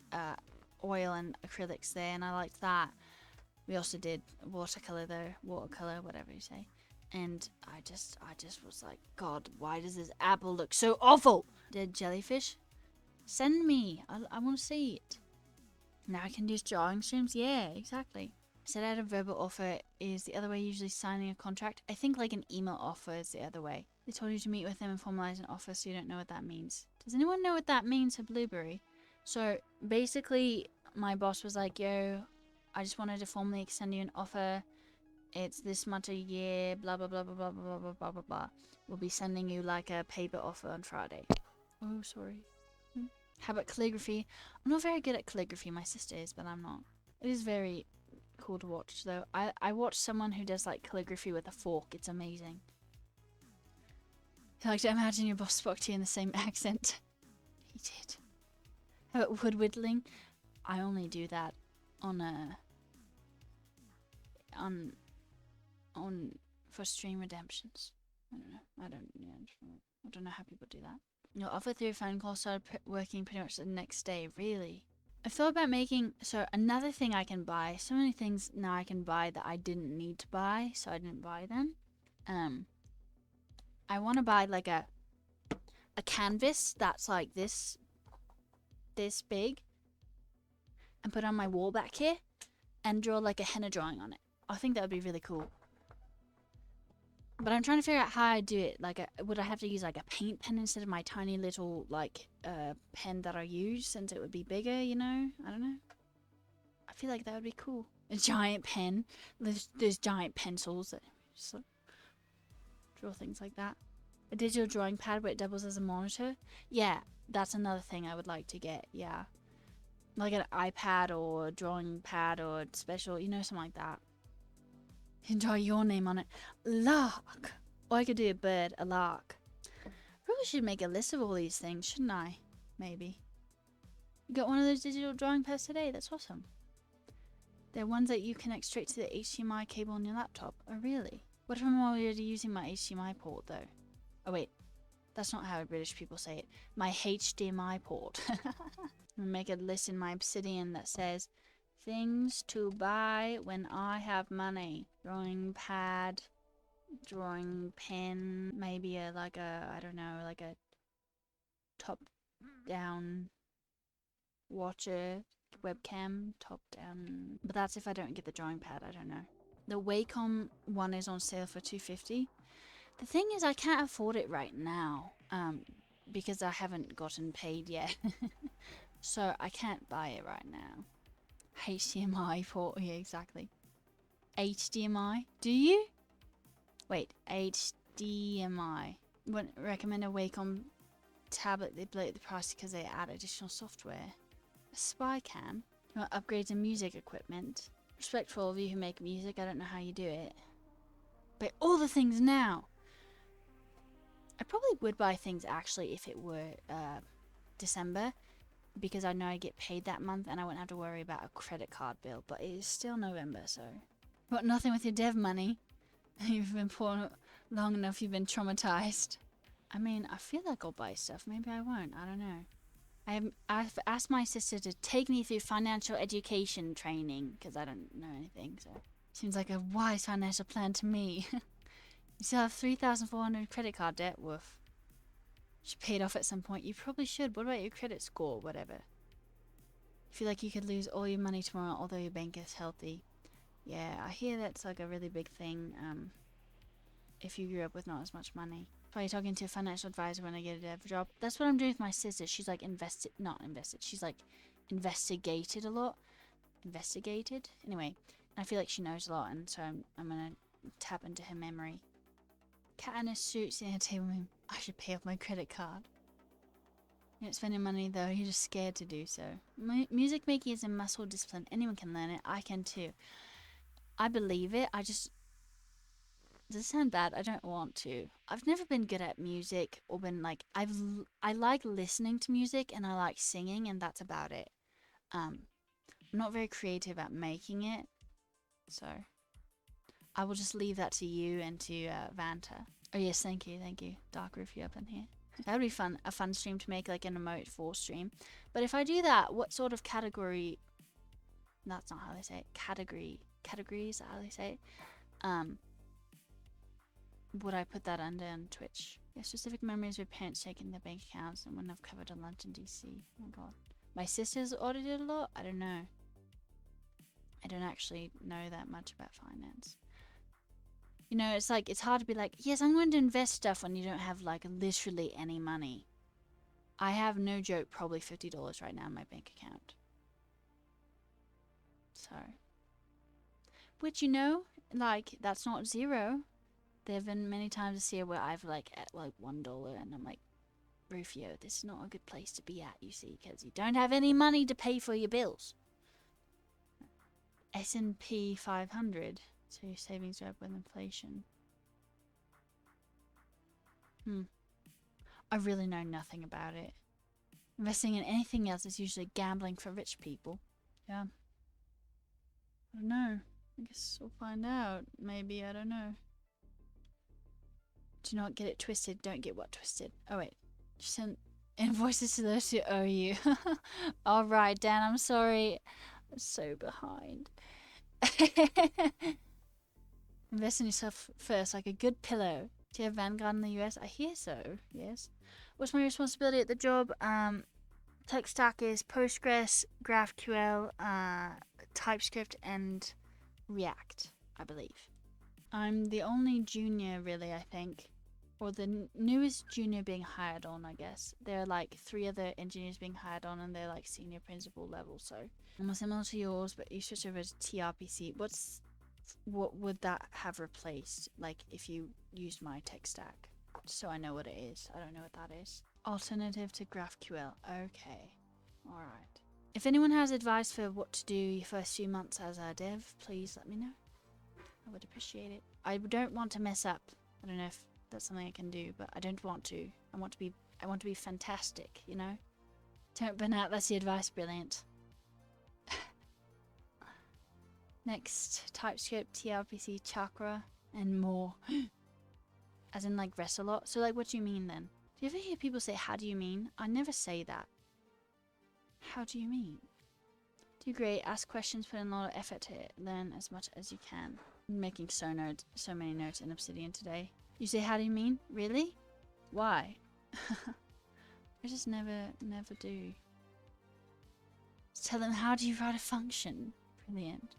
oil and acrylics there, and I liked that. We also did watercolor though, whatever you say. And I just was like, God, why does this apple look so awful? Dead jellyfish? Send me. I want to see it. Now I can do drawing streams? Yeah, exactly. Said I had a verbal offer. Is the other way usually signing a contract? I think like an email offer is the other way. They told you to meet with them and formalize an offer, so you don't know what that means. Does anyone know what that means for Blueberry? So basically, my boss was like, yo, I just wanted to formally extend you an offer. It's this much a year, blah, blah, blah, blah, blah, blah, blah, blah, blah, blah. We'll be sending you like a paper offer on Friday. Oh, sorry. How about calligraphy? I'm not very good at calligraphy. My sister is, but I'm not. It is very cool to watch, though. I watch someone who does like calligraphy with a fork. It's amazing. I like to imagine your boss spoke to you in the same accent. He did. How about wood whittling? I only do that on for stream redemptions. I don't know how people do that. Your offer through phone call started working pretty much the next day. Really? I thought about making, so another thing I can buy, so many things now I can buy that I didn't need to buy, so I didn't buy them. I want to buy like a canvas that's like this big, and put on my wall back here, and draw like a henna drawing on it. I think that would be really cool. But I'm trying to figure out how I do it. Like, would I have to use like a paint pen instead of my tiny little like pen that I use, since it would be bigger, you know? I don't know. I feel like that would be cool. A giant pen. There's giant pencils that just like, draw things like that. A digital drawing pad where it doubles as a monitor. Yeah, that's another thing I would like to get. Yeah, like an iPad or a drawing pad or special, you know, something like that. Enjoy your name on it. Lark. Or I could do a bird, a lark. Probably should make a list of all these things, shouldn't I? Maybe. You got one of those digital drawing pads today? That's awesome. They're ones that you connect straight to the HDMI cable on your laptop. Oh, really? What if I'm already using my HDMI port, though? Oh, wait. That's not how British people say it. My HDMI port. I'm gonna make a list in my Obsidian that says things to buy when I have money. Drawing pad, drawing pen, maybe like a top down watcher, webcam, top down. But that's if I don't get the drawing pad, I don't know. The Wacom one is on sale for $250. The thing is, I can't afford it right now, because I haven't gotten paid yet. So I can't buy it right now. HDMI port, yeah, exactly. HDMI? Do you? Wait, HDMI. Wouldn't recommend a Wacom tablet. They bloat the price because they add additional software. A spy cam? You want upgrades in music equipment? Respect for all of you who make music. I don't know how you do it. But all the things now. I probably would buy things actually if it were December, because I know I get paid that month and I wouldn't have to worry about a credit card bill. But it is still November, so. But nothing with your dev money. You've been poor long enough, you've been traumatized. I mean, I feel like I'll buy stuff. Maybe I won't. I don't know. I've asked my sister to take me through financial education training because I don't know anything. So seems like a wise financial plan to me. You still have 3,400 credit card debt. Woof. Should pay it off at some point. You probably should. What about your credit score? Whatever. You feel like you could lose all your money tomorrow, although your bank is healthy. Yeah, I hear that's like a really big thing. If you grew up with not as much money. Probably talking to a financial advisor when I get a dev job. That's what I'm doing with my sister. She's like not invested. She's like investigated a lot. Investigated? Anyway, I feel like she knows a lot, and so I'm gonna tap into her memory. Cat in a suit sitting at a table. I should pay off my credit card. You're not spending money though, you're just scared to do so. Music making is a muscle discipline. Anyone can learn it. I can too. I believe it. Does it sound bad? I don't want to. I've never been good at music or been like, I like listening to music and I like singing, and that's about it. I'm not very creative at making it. So I will just leave that to you and to Vanta. Oh yes, thank you. Dark Rufio up in here. That would be fun. A fun stream to make, like an emote for stream. But if I do that, what sort of category? That's not how they say it. Categories, how they say it. Would I put that under on Twitch? Yeah, specific memories with parents taking their bank accounts and when I've covered a lunch in DC. Oh my god. My sister's audited a lot? I don't know. I don't actually know that much about finance. You know, it's like, it's hard to be like, yes, I'm going to invest stuff when you don't have like literally any money. I have, no joke, probably $50 right now in my bank account. So. Which, you know, like, that's not zero. There have been many times this year where I've like at like $1 and I'm like, Rufio, this is not a good place to be at, you see, because you don't have any money to pay for your bills. S&P 500, so your savings are up with inflation. I really know nothing about it. Investing in anything else is usually gambling for rich people. Yeah. I don't know. I guess we'll find out. Maybe, I don't know. Do not get it twisted. Don't get what twisted. Oh, wait. Just send invoices to those who owe you. Alright, Dan, I'm sorry. I'm so behind. Invest in yourself first, like a good pillow. Do you have Vanguard in the US? I hear so, yes. What's my responsibility at the job? Tech stack is Postgres, GraphQL, TypeScript, and React, I believe. I'm the only junior, really, I think. Or the newest junior being hired on, I guess. There are like 3 other engineers being hired on, and they're like senior principal level, so. Almost similar to yours, but you switch over to TRPC. What would that have replaced, like, if you used my tech stack? So I know what it is. I don't know what that is. Alternative to GraphQL. Okay. Alright. If anyone has advice for what to do your first few months as a dev, please let me know. I would appreciate it. I don't want to mess up. I don't know if that's something I can do, but I don't want to. I want to be fantastic, you know? Don't burn out, that's the advice. Brilliant. Next, TypeScript, TRPC, Chakra, and more. As in, like, rest a lot. So, like, what do you mean, then? Do you ever hear people say, how do you mean? I never say that. How do you mean? Do great, ask questions, put in a lot of effort to learn as much as you can. I'm making so many notes in Obsidian today. You say, how do you mean? Really? Why? I just never do. Just tell them, how do you write a function? Brilliant.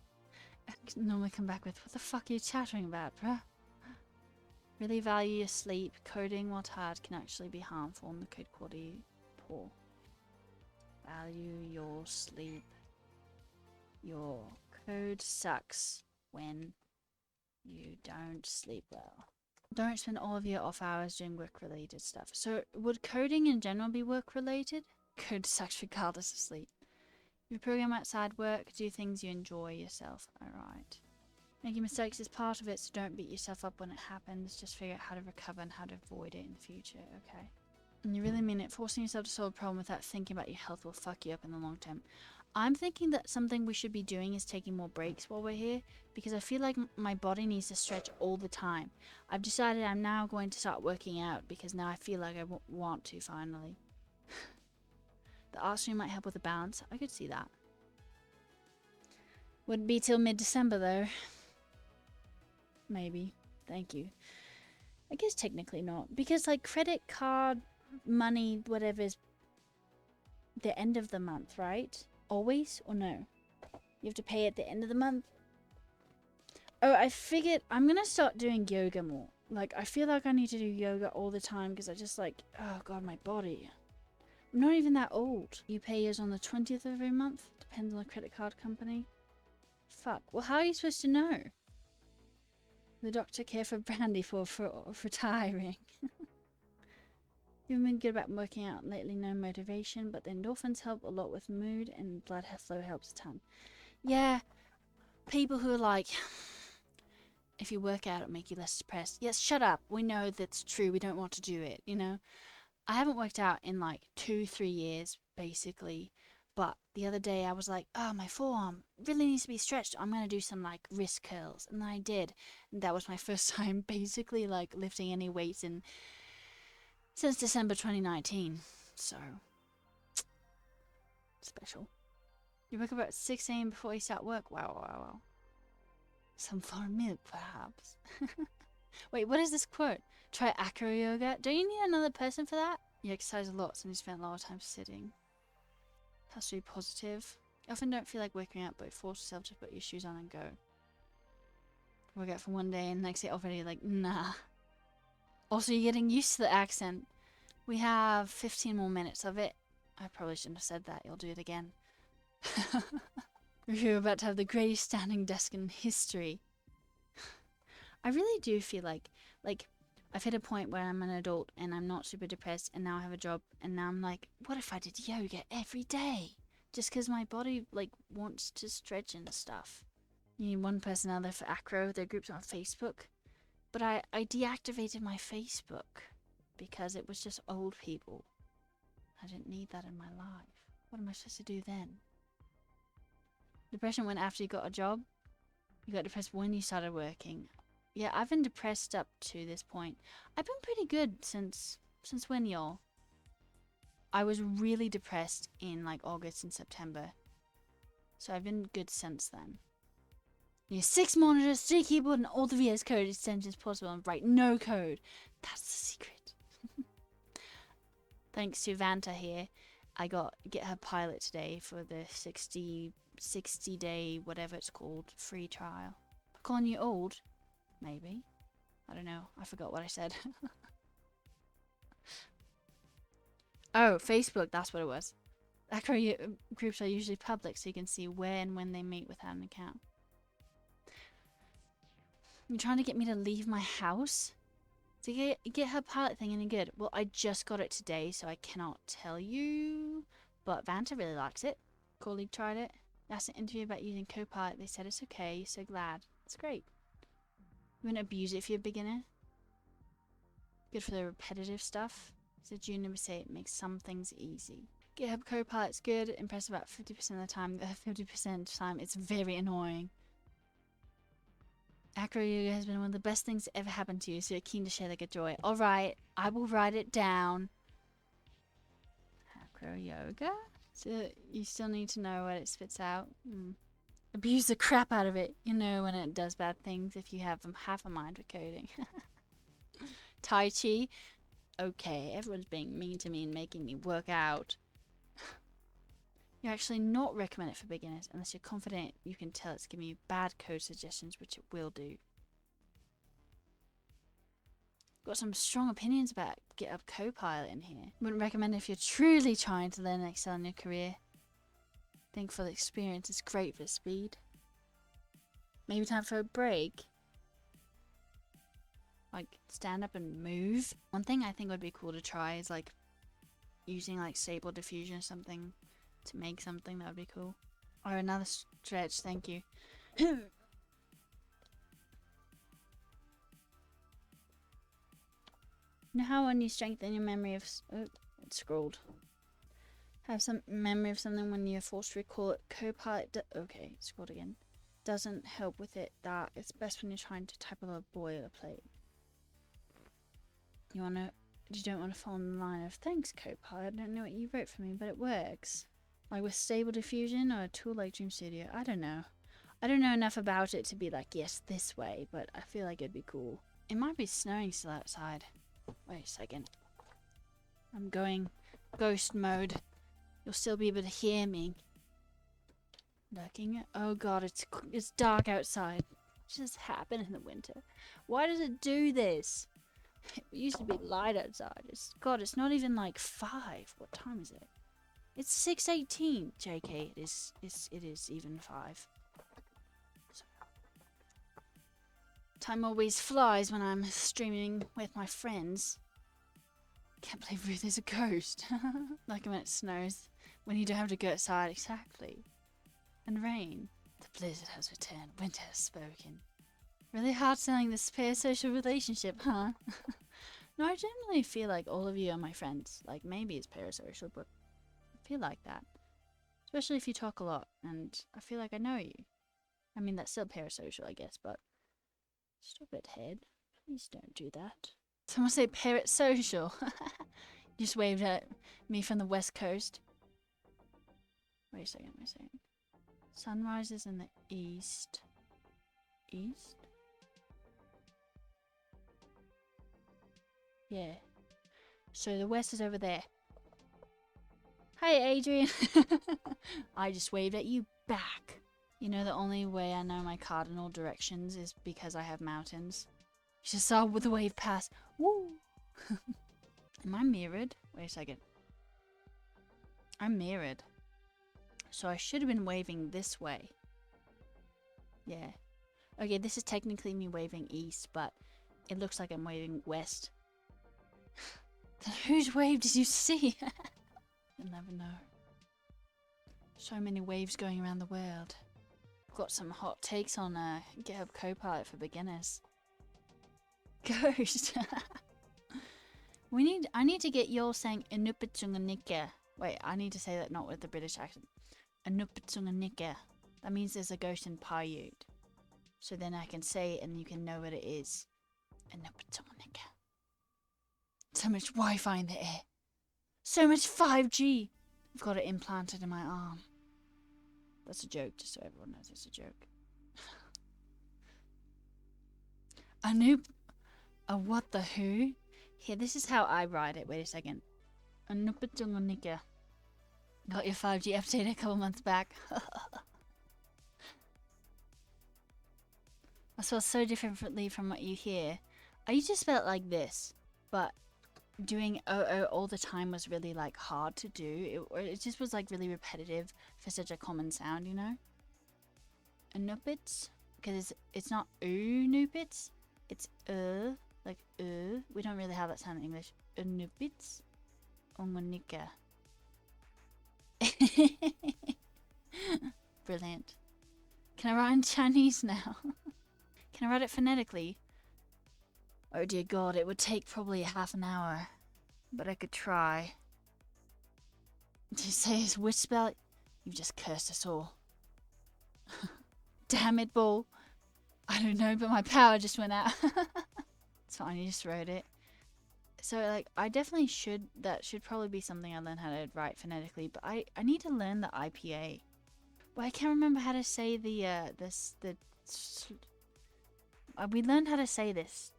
I normally come back with, what the fuck are you chattering about, bruh? Really value your sleep. Coding while tired can actually be harmful and the code quality poor. Value your sleep. Your code sucks when you don't sleep well. Don't spend all of your off hours doing work-related stuff. So would coding in general be work-related? Code sucks regardless of sleep. You program outside work, do things you enjoy yourself. Alright. Making mistakes is part of it, so don't beat yourself up when it happens. Just figure out how to recover and how to avoid it in the future, okay? And you really mean it. Forcing yourself to solve a problem without thinking about your health will fuck you up in the long term. I'm thinking that something we should be doing is taking more breaks while we're here, because I feel like my body needs to stretch all the time. I've decided I'm now going to start working out, because now I feel like I want to, finally. The art stream might help with the balance. I could see that. Wouldn't be till mid-December, though. Maybe. Thank you. I guess technically not. Because, like, credit card, money, whatever is the end of the month, right? Always? Or no? You have to pay at the end of the month? Oh, I figured I'm gonna start doing yoga more. Like, I feel like I need to do yoga all the time because I just, like, oh god, my body. I'm not even that old. You pay yours on the 20th of every month? Depends on the credit card company. Fuck. Well, how are you supposed to know? The doctor care for Brandy for retiring. You've been good about working out lately, no motivation, but the endorphins help a lot with mood and blood flow helps a ton. Yeah, people who are like, if you work out it'll make you less depressed. Yes, shut up. We know that's true. We don't want to do it, you know? I haven't worked out in like 2-3 years, basically. But the other day I was like, oh, my forearm really needs to be stretched. I'm going to do some like wrist curls. And then I did. And that was my first time basically like lifting any weights in since December 2019. So, special. You wake up at 6 a.m. before you start work. Wow. Some foreign milk, perhaps. Wait, what is this quote? Try acro yoga. Don't you need another person for that? You exercise a lot, so you spend a lot of time sitting. Has to be positive. You often don't feel like waking up, but force yourself to put your shoes on and go. Work out for one day, and the next day already like, nah. Also, you're getting used to the accent. We have 15 more minutes of it. I probably shouldn't have said that. You'll do it again. We're about to have the greatest standing desk in history. I really do feel like I've hit a point where I'm an adult and I'm not super depressed, and now I have a job, and now I'm like, what if I did yoga every day? Just because my body like wants to stretch and stuff. You need one person out there for acro. Their groups on Facebook. But I deactivated my Facebook because it was just old people. I didn't need that in my life. What am I supposed to do then? Depression went after you got a job. You got depressed when you started working. Yeah, I've been depressed up to this point. I've been pretty good since when, y'all? I was really depressed in like August and September. So I've been good since then. You need 6 monitors, 3 keyboard, and all the VS Code extensions possible, and write no code. That's the secret. Thanks to Vanta here, I got GitHub Pilot today for the 60 day, whatever it's called, free trial. I'm calling you old? Maybe. I don't know. I forgot what I said. Oh, Facebook, that's what it was. Acro groups are usually public, so you can see where and when they meet without an account. You're trying to get me to leave my house? To get her pilot thing any good? Well, I just got it today, so I cannot tell you. But Vanta really likes it. Colleague tried it. Asked an interview about using Copilot. They said it's okay. So glad. It's great. You wouldn't abuse it if you're a beginner. Good for the repetitive stuff. So Junior would say it makes some things easy. GitHub Copilot's good. Impressive about 50% of the time. The 50% of the time, it's very annoying. Acro yoga has been one of the best things that ever happened to you, so you're keen to share the good joy. Alright, I will write it down. Acro yoga? So you still need to know what it spits out. Abuse the crap out of it. You know when it does bad things if you have half a mind for coding. Tai Chi? Okay, everyone's being mean to me and making me work out. You actually not recommend it for beginners unless you're confident you can tell it's giving you bad code suggestions, which it will do. Got some strong opinions about GitHub Copilot in here. Wouldn't recommend it if you're truly trying to learn and excel in your career. Think for the experience, it's great for speed. Maybe time for a break. Like stand up and move. One thing I think would be cool to try is like using like Stable Diffusion or something to make something. That would be cool. Or another stretch, thank you. You know how when you strengthen your memory of... Oh, it scrolled. Have some memory of something when you're forced to recall it. Copilot... Okay, it scrolled again. Doesn't help with it. That it's best when you're trying to type on a boilerplate. You don't want to follow the line of thanks, Copilot. I don't know what you wrote for me, but it works. Like with Stable Diffusion or a tool like Dream Studio. I don't know. I don't know enough about it to be like, yes, this way, but I feel like it'd be cool. It might be snowing still outside. Wait a second. I'm going ghost mode. You'll still be able to hear me. Lurking. Oh god, it's dark outside. What just happened in the winter? Why does it do this? It used to be light outside. It's not even like 5. What time is it? It's 6:18. JK, it is even 5. So, time always flies when I'm streaming with my friends. Can't believe Ruth is a ghost. Like when it snows, when you don't have to go outside, exactly. And rain. The blizzard has returned. Winter has spoken. Really hard selling this parasocial relationship, huh? No, I generally feel like all of you are my friends. Like, maybe it's parasocial, but I feel like that. Especially if you talk a lot, and I feel like I know you. I mean, that's still parasocial, I guess, but... Stop it, head. Please don't do that. Someone say parrot social. Just waved at me from the west coast. Wait a second. Sunrise is in the east. East? Yeah. So the west is over there. Hey, Adrian. I just waved at you back. You know, the only way I know my cardinal directions is because I have mountains. You just saw with the wave pass. Woo! Am I mirrored? Wait a second. I'm mirrored. So I should have been waving this way. Yeah. Okay, this is technically me waving east, but it looks like I'm waving west. Then whose wave did you see? You'll never know. So many waves going around the world. I've got some hot takes on Github Copilot for beginners. Ghost. I need to get y'all saying Inupitsunganika. Wait, I need to say that not with the British accent. Inupitsunganika. That means there's a ghost in Paiute. So then I can say it and you can know what it is. Inupitsunganika. So much Wi-Fi in the air. So much 5G. I've got it implanted in my arm. That's a joke, just so everyone knows it's a joke. What the who? Here, this is how I write it. Wait a second. Inupitsunganika. Got your 5G update a couple months back. I spell so differently from what you hear. I used to spell it like this, but doing OO all the time was really like hard to do. It just was like really repetitive for such a common sound, you know? Inupits, because it's not nupits, it's like we don't really have that sound in English. Inupits, onganika. Brilliant. Can I write in Chinese now? Can I write it phonetically? Oh dear God, it would take probably half an hour, but I could try. To say his whisper, you've just cursed us all. Damn it, Bull. I don't know, but my power just went out. It's fine, you just wrote it. So, like, I definitely should, that should probably be something I learn how to write phonetically, but I need to learn the IPA. Well, I can't remember how to say we learned how to say this.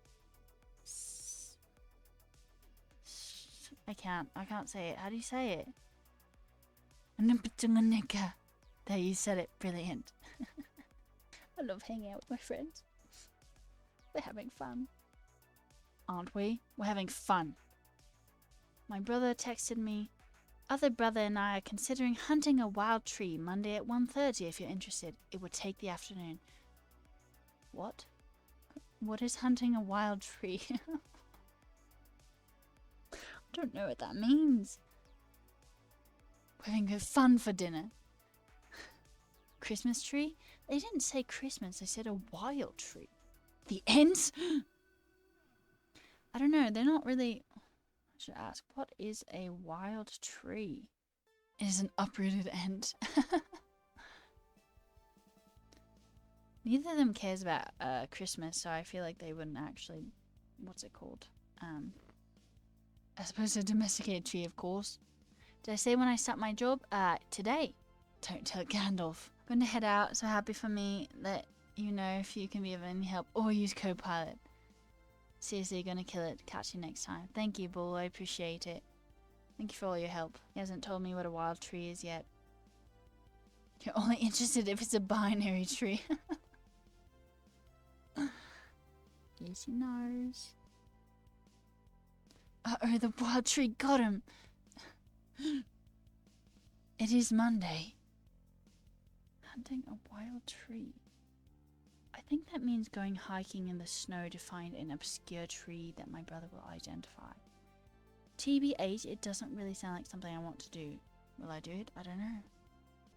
I can't say it. How do you say it? There, you said it. Brilliant. I love hanging out with my friends. We're having fun. Aren't we? We're having fun. My brother texted me. Other brother and I are considering hunting a wild tree Monday at 1:30 if you're interested. It would take the afternoon. What? What is hunting a wild tree? I don't know what that means. We're having good fun for dinner. Christmas tree? They didn't say Christmas, they said a wild tree. The ends? I don't know, they're not really... I should ask, what is a wild tree? It is an uprooted end. Neither of them cares about Christmas, so I feel like they wouldn't actually... What's it called? As opposed to a domesticated tree, of course. Did I say when I start my job? Today. Don't tell Gandalf. I'm going to head out, so happy for me. Let you know if you can be of any help or use Copilot. Seriously, gonna kill it. Catch you next time. Thank you, Bull. I appreciate it. Thank you for all your help. He hasn't told me what a wild tree is yet. You're only interested if it's a binary tree. Yes, he knows. Uh-oh, the wild tree got him. It is Monday. Hunting a wild tree. I think that means going hiking in the snow to find an obscure tree that my brother will identify. TBH, it doesn't really sound like something I want to do. Will I do it? I don't know.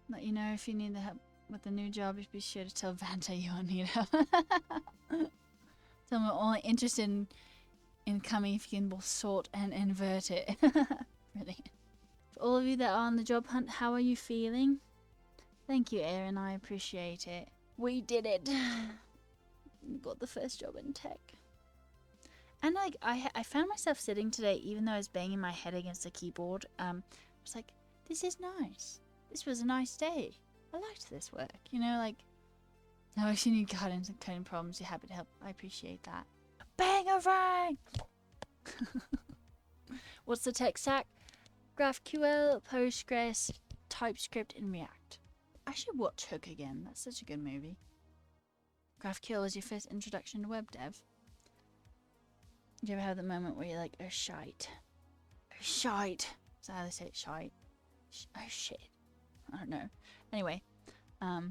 Let you know if you need the help with the new job. Be sure to tell Vanta you will need help. So I'm only interested in coming if you can both sort and invert it. Brilliant. For all of you that are on the job hunt, how are you feeling? Thank you, Aaron. I appreciate it. We did it. Got the first job in tech. And like I found myself sitting today, even though I was banging my head against the keyboard. I was like, this is nice. This was a nice day. I liked this work. You know, like, now if you need guidance and coding problems, you're happy to help. I appreciate that. Bangarang! What's the tech stack? GraphQL, Postgres, TypeScript, and React. I should watch Hook again. That's such a good movie. GraphQL is your first introduction to web dev. Do you ever have the moment where you're like, oh shite. Oh shite. Is that how they say it? Shite? Oh shit. I don't know. Anyway, I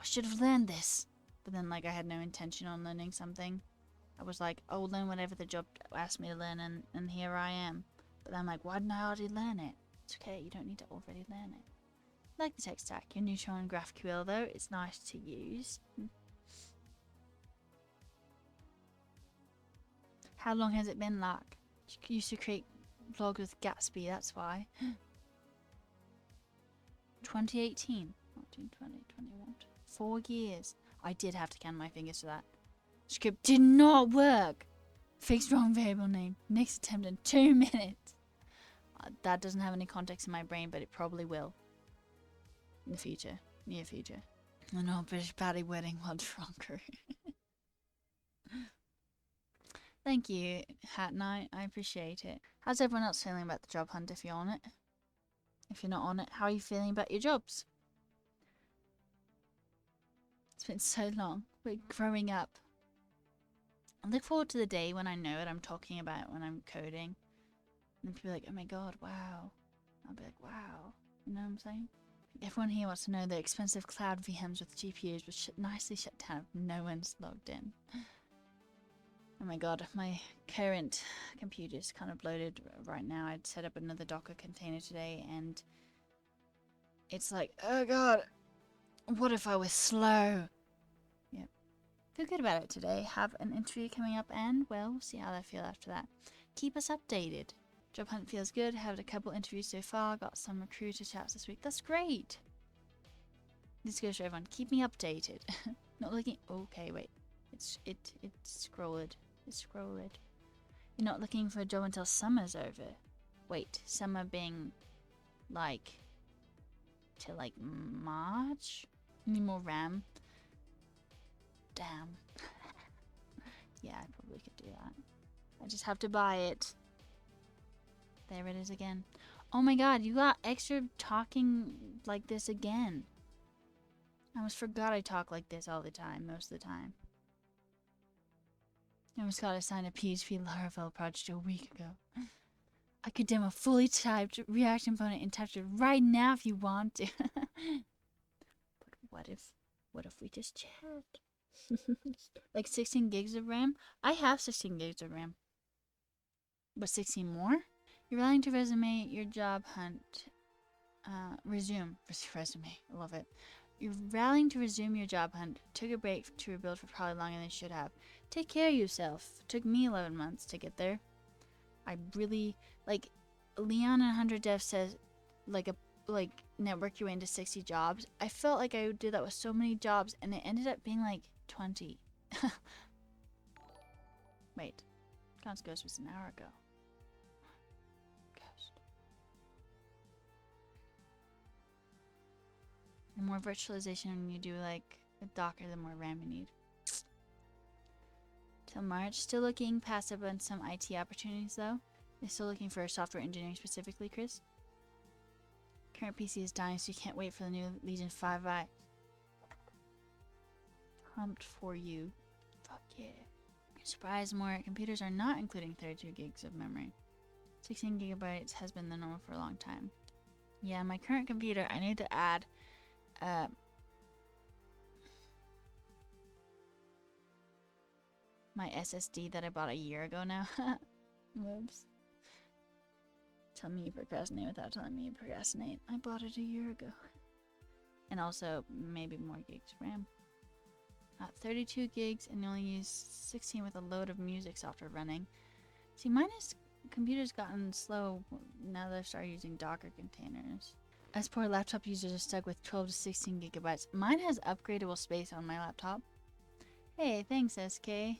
should have learned this. But then like I had no intention on learning something. I was like, oh, learn whatever the job asked me to learn, and here I am. But then I'm like, why didn't I already learn it? It's okay, you don't need to already learn it. I like the tech stack. You're neutral in GraphQL though. It's nice to use. How long has it been, Lark? You used to create vlogs with Gatsby, that's why. 2018. 19, 20, 21. 4 years. I did have to count my fingers for that. Script did not work. Fixed wrong variable name. Next attempt in 2 minutes. That doesn't have any context in my brain, but it probably will. In the future. Near future. An old British baddie wedding while drunker. Thank you, Hat Knight. I appreciate it. How's everyone else feeling about the job hunt if you're on it? If you're not on it, how are you feeling about your jobs? It's been so long. We're growing up. I look forward to the day when I know what I'm talking about when I'm coding. And then people are like, oh my god, wow. I'll be like, wow. You know what I'm saying? Everyone here wants to know the expensive cloud VMs with GPUs was nicely shut down if no one's logged in. Oh my god, my current computer is kind of bloated right now. I'd set up another Docker container today and it's like, oh god, what if I was slow? Yep. Feel good about it today. Have an interview coming up and, well, we'll see how I feel after that. Keep us updated. Job hunt feels good. Had a couple interviews so far. Got some recruiter chats this week. That's great. This goes for everyone. Keep me updated. Not looking. Okay, wait. It's scrolled. It's scrolled. You're not looking for a job until summer's over. Wait, summer being like till like March? Need more RAM? Damn. Yeah, I probably could do that. I just have to buy it. There it is again. Oh my god, you got extra talking like this again. I almost forgot I talk like this all the time, most of the time. I almost got assigned a PHP Laravel project a week ago. I could demo a fully typed React component in TypeScript right now if you want to. But what if we just chat? Like 16 gigs of RAM? I have 16 gigs of RAM. But 16 more? You're willing to resume your job hunt. Resume. Resume. I love it. You're rallying to resume your job hunt. Took a break to rebuild for probably longer than you should have. Take care of yourself. Took me 11 months to get there. I really, like, Leon and 100 Dev says, like, network your way into 60 jobs. I felt like I did that with so many jobs, and it ended up being, like, 20. Wait. Ghost was an hour ago. Ghost. The more virtualization you do, like, with Docker, the more RAM you need. Till March. Still looking passive on some IT opportunities, though. You're still looking for software engineering specifically, Chris? Current PC is dying, so you can't wait for the new Legion 5i. Pumped for you. Fuck yeah. Surprise, more computers are not including 32 gigs of memory. 16 gigabytes has been the norm for a long time. Yeah, my current computer, I need to add my SSD that I bought a year ago now. Whoops. Tell me you procrastinate without telling me you procrastinate. I bought it a year ago. And also, maybe more gigs RAM. 32 gigs and you only use 16 with a load of music software running. See, computer's gotten slow now that I've started using Docker containers. As poor laptop users are stuck with 12 to 16 gigabytes. Mine has upgradable space on my laptop. Hey, thanks, SK.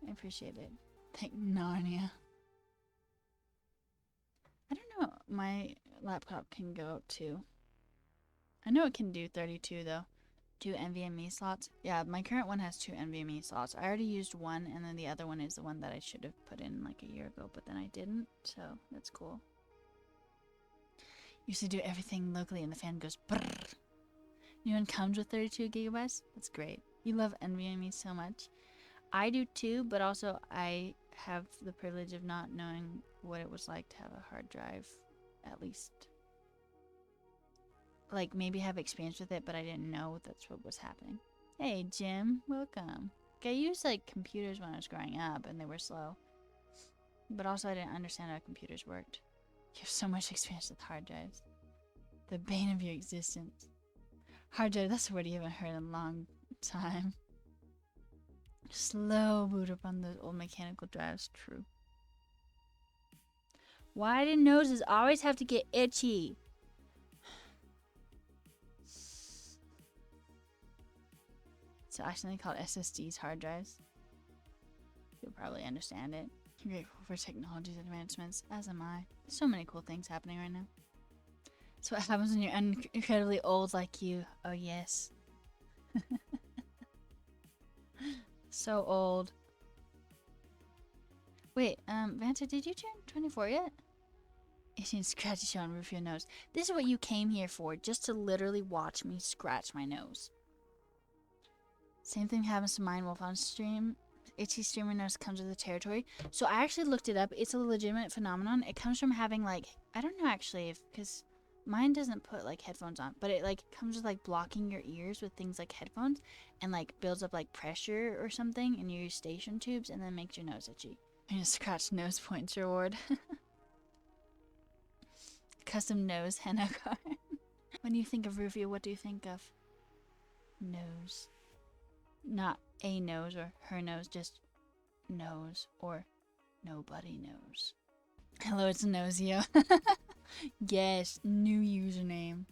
I appreciate it. Thank Narnia. I don't know. My laptop can go up to. I know it can do 32 though. 2 NVMe slots. Yeah, my current one has 2 NVMe slots. I already used one, and then the other one is the one that I should have put in like a year ago, but then I didn't, so that's cool. Used to do everything locally, and the fan goes brrr. New one comes with 32 gigabytes. That's great. You love NVMe so much. I do too, but also I have the privilege of not knowing what it was like to have a hard drive, at least. Like, maybe have experience with it, but I didn't know that's what was happening. Hey, Jim. Welcome. I used, like, computers when I was growing up, and they were slow. But also I didn't understand how computers worked. You have so much experience with hard drives. The bane of your existence. Hard drive, that's a word you haven't heard in a long time. Slow boot up on those old mechanical drives. True. Why do noses always have to get itchy? It's actually called SSDs, hard drives. You'll probably understand it. I'm grateful for technology's advancements, as am I. There's so many cool things happening right now. That's what happens when you're incredibly old like you. Oh, yes. So old. Wait, Vanta, did you turn 24 yet? It's in scratchy show on Rufio nose. This is what you came here for, just to literally watch me scratch my nose. Same thing happens to Mine Wolf on stream. Itchy streamer nose comes with the territory. So I actually looked it up. It's a legitimate phenomenon. It comes from having, like, I don't know actually, because mine doesn't put, like, headphones on, but it, like, comes with, like, blocking your ears with things like headphones and, like, builds up, like, pressure or something in your eustachian tubes and then makes your nose itchy. And a scratch nose points reward. Custom nose henna card. When you think of Rufio, what do you think of? Nose. Not a nose or her nose, just nose or nobody knows. Hello, it's Nosio. Yes, new username.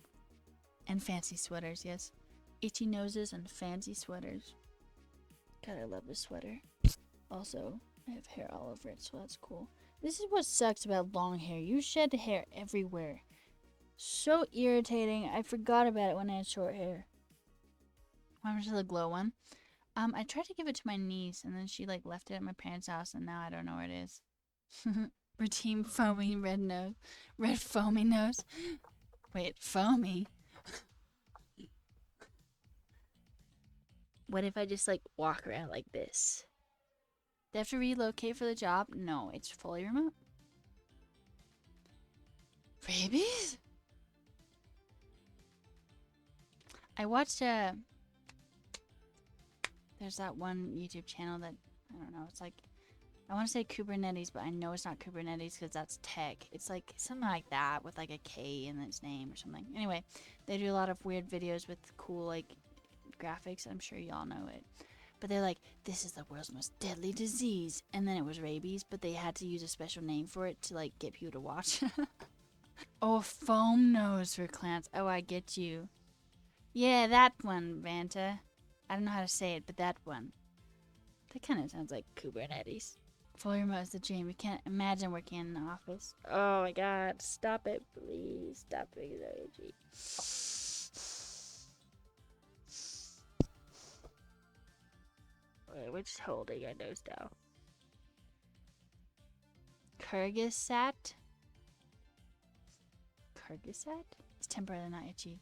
And fancy sweaters, yes. Itchy noses and fancy sweaters. God, I love this sweater. Also, I have hair all over it, so that's cool. This is what sucks about long hair. You shed hair everywhere. So irritating. I forgot about it when I had short hair. What happened to the glow one? I tried to give it to my niece, and then she, like, left it at my parents' house, and now I don't know where it is. Routine foamy red nose. Red foamy nose? Wait, foamy? What if I just, like, walk around like this? They have to relocate for the job? No, it's fully remote. Rabies? I watched there's that one YouTube channel that, I don't know, it's like, I want to say Kubernetes, but I know it's not Kubernetes because that's tech. It's like something like that with like a K in its name or something. Anyway, they do a lot of weird videos with cool like graphics. I'm sure y'all know it. But they're like, this is the world's most deadly disease. And then it was rabies, but they had to use a special name for it to like get people to watch. Oh, foam nose for clans. Oh, I get you. Yeah, that one, Vanta. I don't know how to say it, but that one. That kind of sounds like Kubernetes. Fully remote is the dream. We can't imagine working in an office. Oh my god, stop it, please. Stop being so itchy. Wait, we're just holding our nose down. Kyrgyzstat? Kyrgyzstat? It's temporarily not itchy.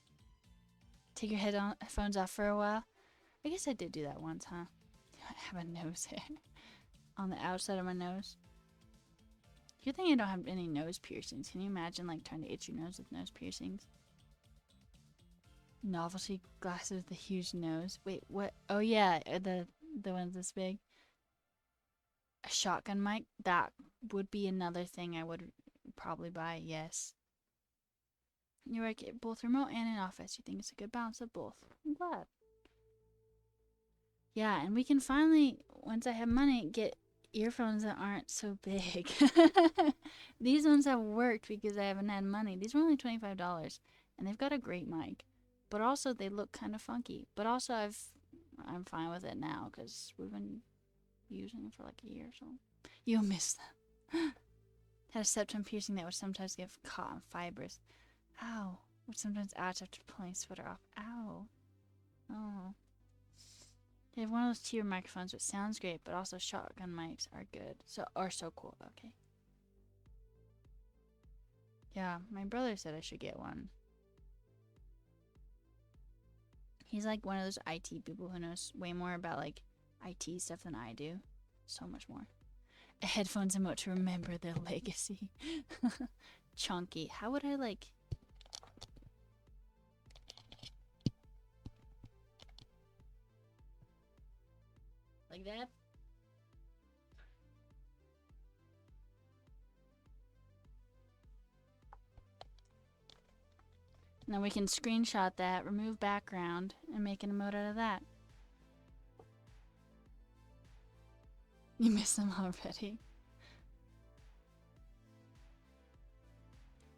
Take your headphones off for a while. I guess I did do that once, huh? I have a nose hair on the outside of my nose. Good thing I don't have any nose piercings. Can you imagine like trying to itch your nose with nose piercings? Novelty glasses with a huge nose. Wait, what? Oh yeah, the ones this big. A shotgun mic? That would be another thing I would probably buy, yes. You work at both remote and in office. You think it's a good balance of both. I'm glad. Yeah, and we can finally, once I have money, get earphones that aren't so big. These ones have worked because I haven't had money. These were only $25, and they've got a great mic. But also, they look kind of funky. But also, I'm fine with it now because we've been using it for like a year or so. You'll miss them. Had a septum piercing that would sometimes get caught on fibers. Ow. Would sometimes ouch after pulling sweater off. Ow. Oh. They have one of those tier microphones, which sounds great, but also shotgun mics are good. So cool. Okay. Yeah, my brother said I should get one. He's like one of those IT people who knows way more about like IT stuff than I do. So much more. A headphones emote to remember their legacy. Chunky. How would I like... Like that? Now we can screenshot that, remove background, and make an emote out of that. You miss them already.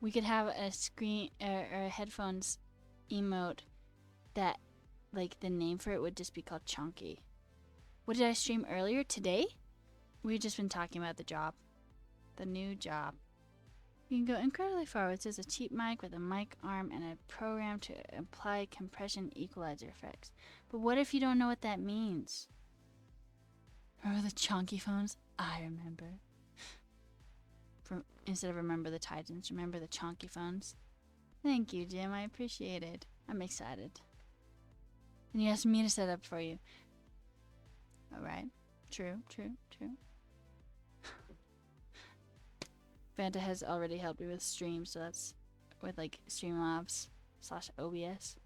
We could have a screen or a headphones emote that, like, the name for it would just be called Chunky. What did I stream earlier today? We've just been talking about the job. The new job. You can go incredibly far. It says a cheap mic with a mic arm and a program to apply compression equalizer effects. But what if you don't know what that means? Remember the chunky phones? I remember. Instead of remember the Titans, remember the chunky phones. Thank you, Jim. I appreciate it. I'm excited. And you asked me to set up for you. Alright. True. Fanta has already helped me with streams, so that's with like Streamlabs/OBS.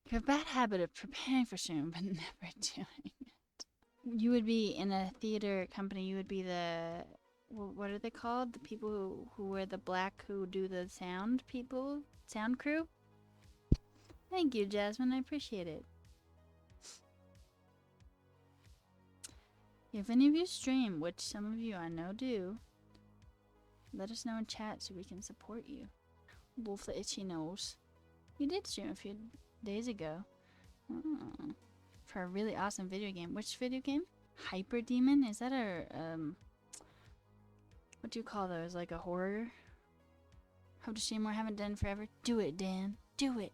You have a bad habit of preparing for stream, but never doing it. You would be in a theater company, you would be the, what are they called? The people who wear the black, who do the sound people? Sound crew? Thank you, Jasmine, I appreciate it. If any of you stream, which some of you I know do, let us know in chat so we can support you. Wolf the Itchy Nose. You did stream a few days ago. Oh, for a really awesome video game. Which video game? Hyper Demon? Is that a, what do you call those? Like a horror? Hope to see more. Haven't done forever. Do it, Dan. Do it.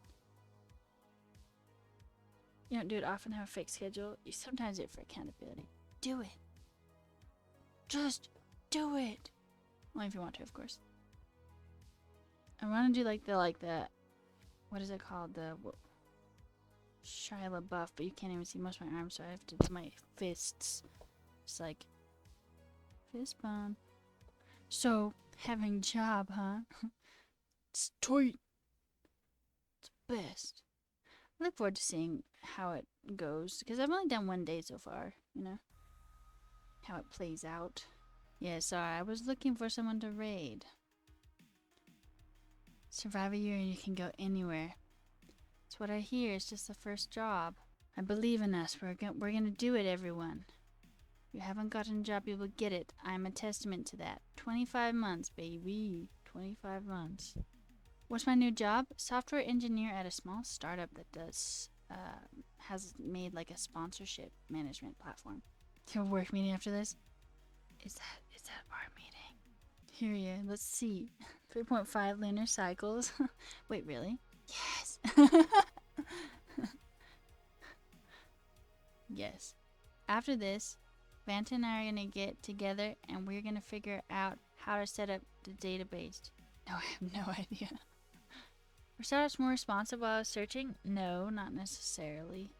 You don't do it often, have a fixed schedule. You sometimes do it for accountability. Do it. Just do it. Only if you want to, of course. I want to do like the, what is it called? The Shia LaBeouf, but you can't even see most of my arms, so I have to do my fists. It's like, fist bump. So, having job, huh? It's tight. It's best. I look forward to seeing how it goes, because I've only done one day so far, you know? How it plays out. Yeah, sorry, I was looking for someone to raid. Survive a year and you can go anywhere. It's what I hear, it's just the first job. I believe in us, we're gonna do it, everyone. If you haven't gotten a job, you will get it. I'm a testament to that. 25 months, baby. 25 months. What's my new job? Software engineer at a small startup that does, has made like a sponsorship management platform. Do you have a work meeting after this? Is that our meeting? Here we are. Let's see. 3.5 lunar cycles. Wait, really? Yes. Yes. After this, Vanta and I are going to get together and we're going to figure out how to set up the database. No, I have no idea. Were startups more responsive while I was searching? No, not necessarily.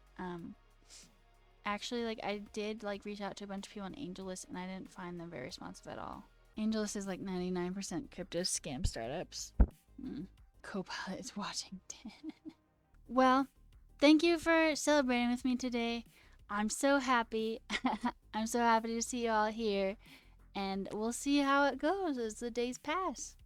Actually, like, I did, like, reach out to a bunch of people on AngelList, and I didn't find them very responsive at all. AngelList is, like, 99% crypto scam startups. Copilot is watching. Well, thank you for celebrating with me today. I'm so happy. I'm so happy to see you all here. And we'll see how it goes as the days pass.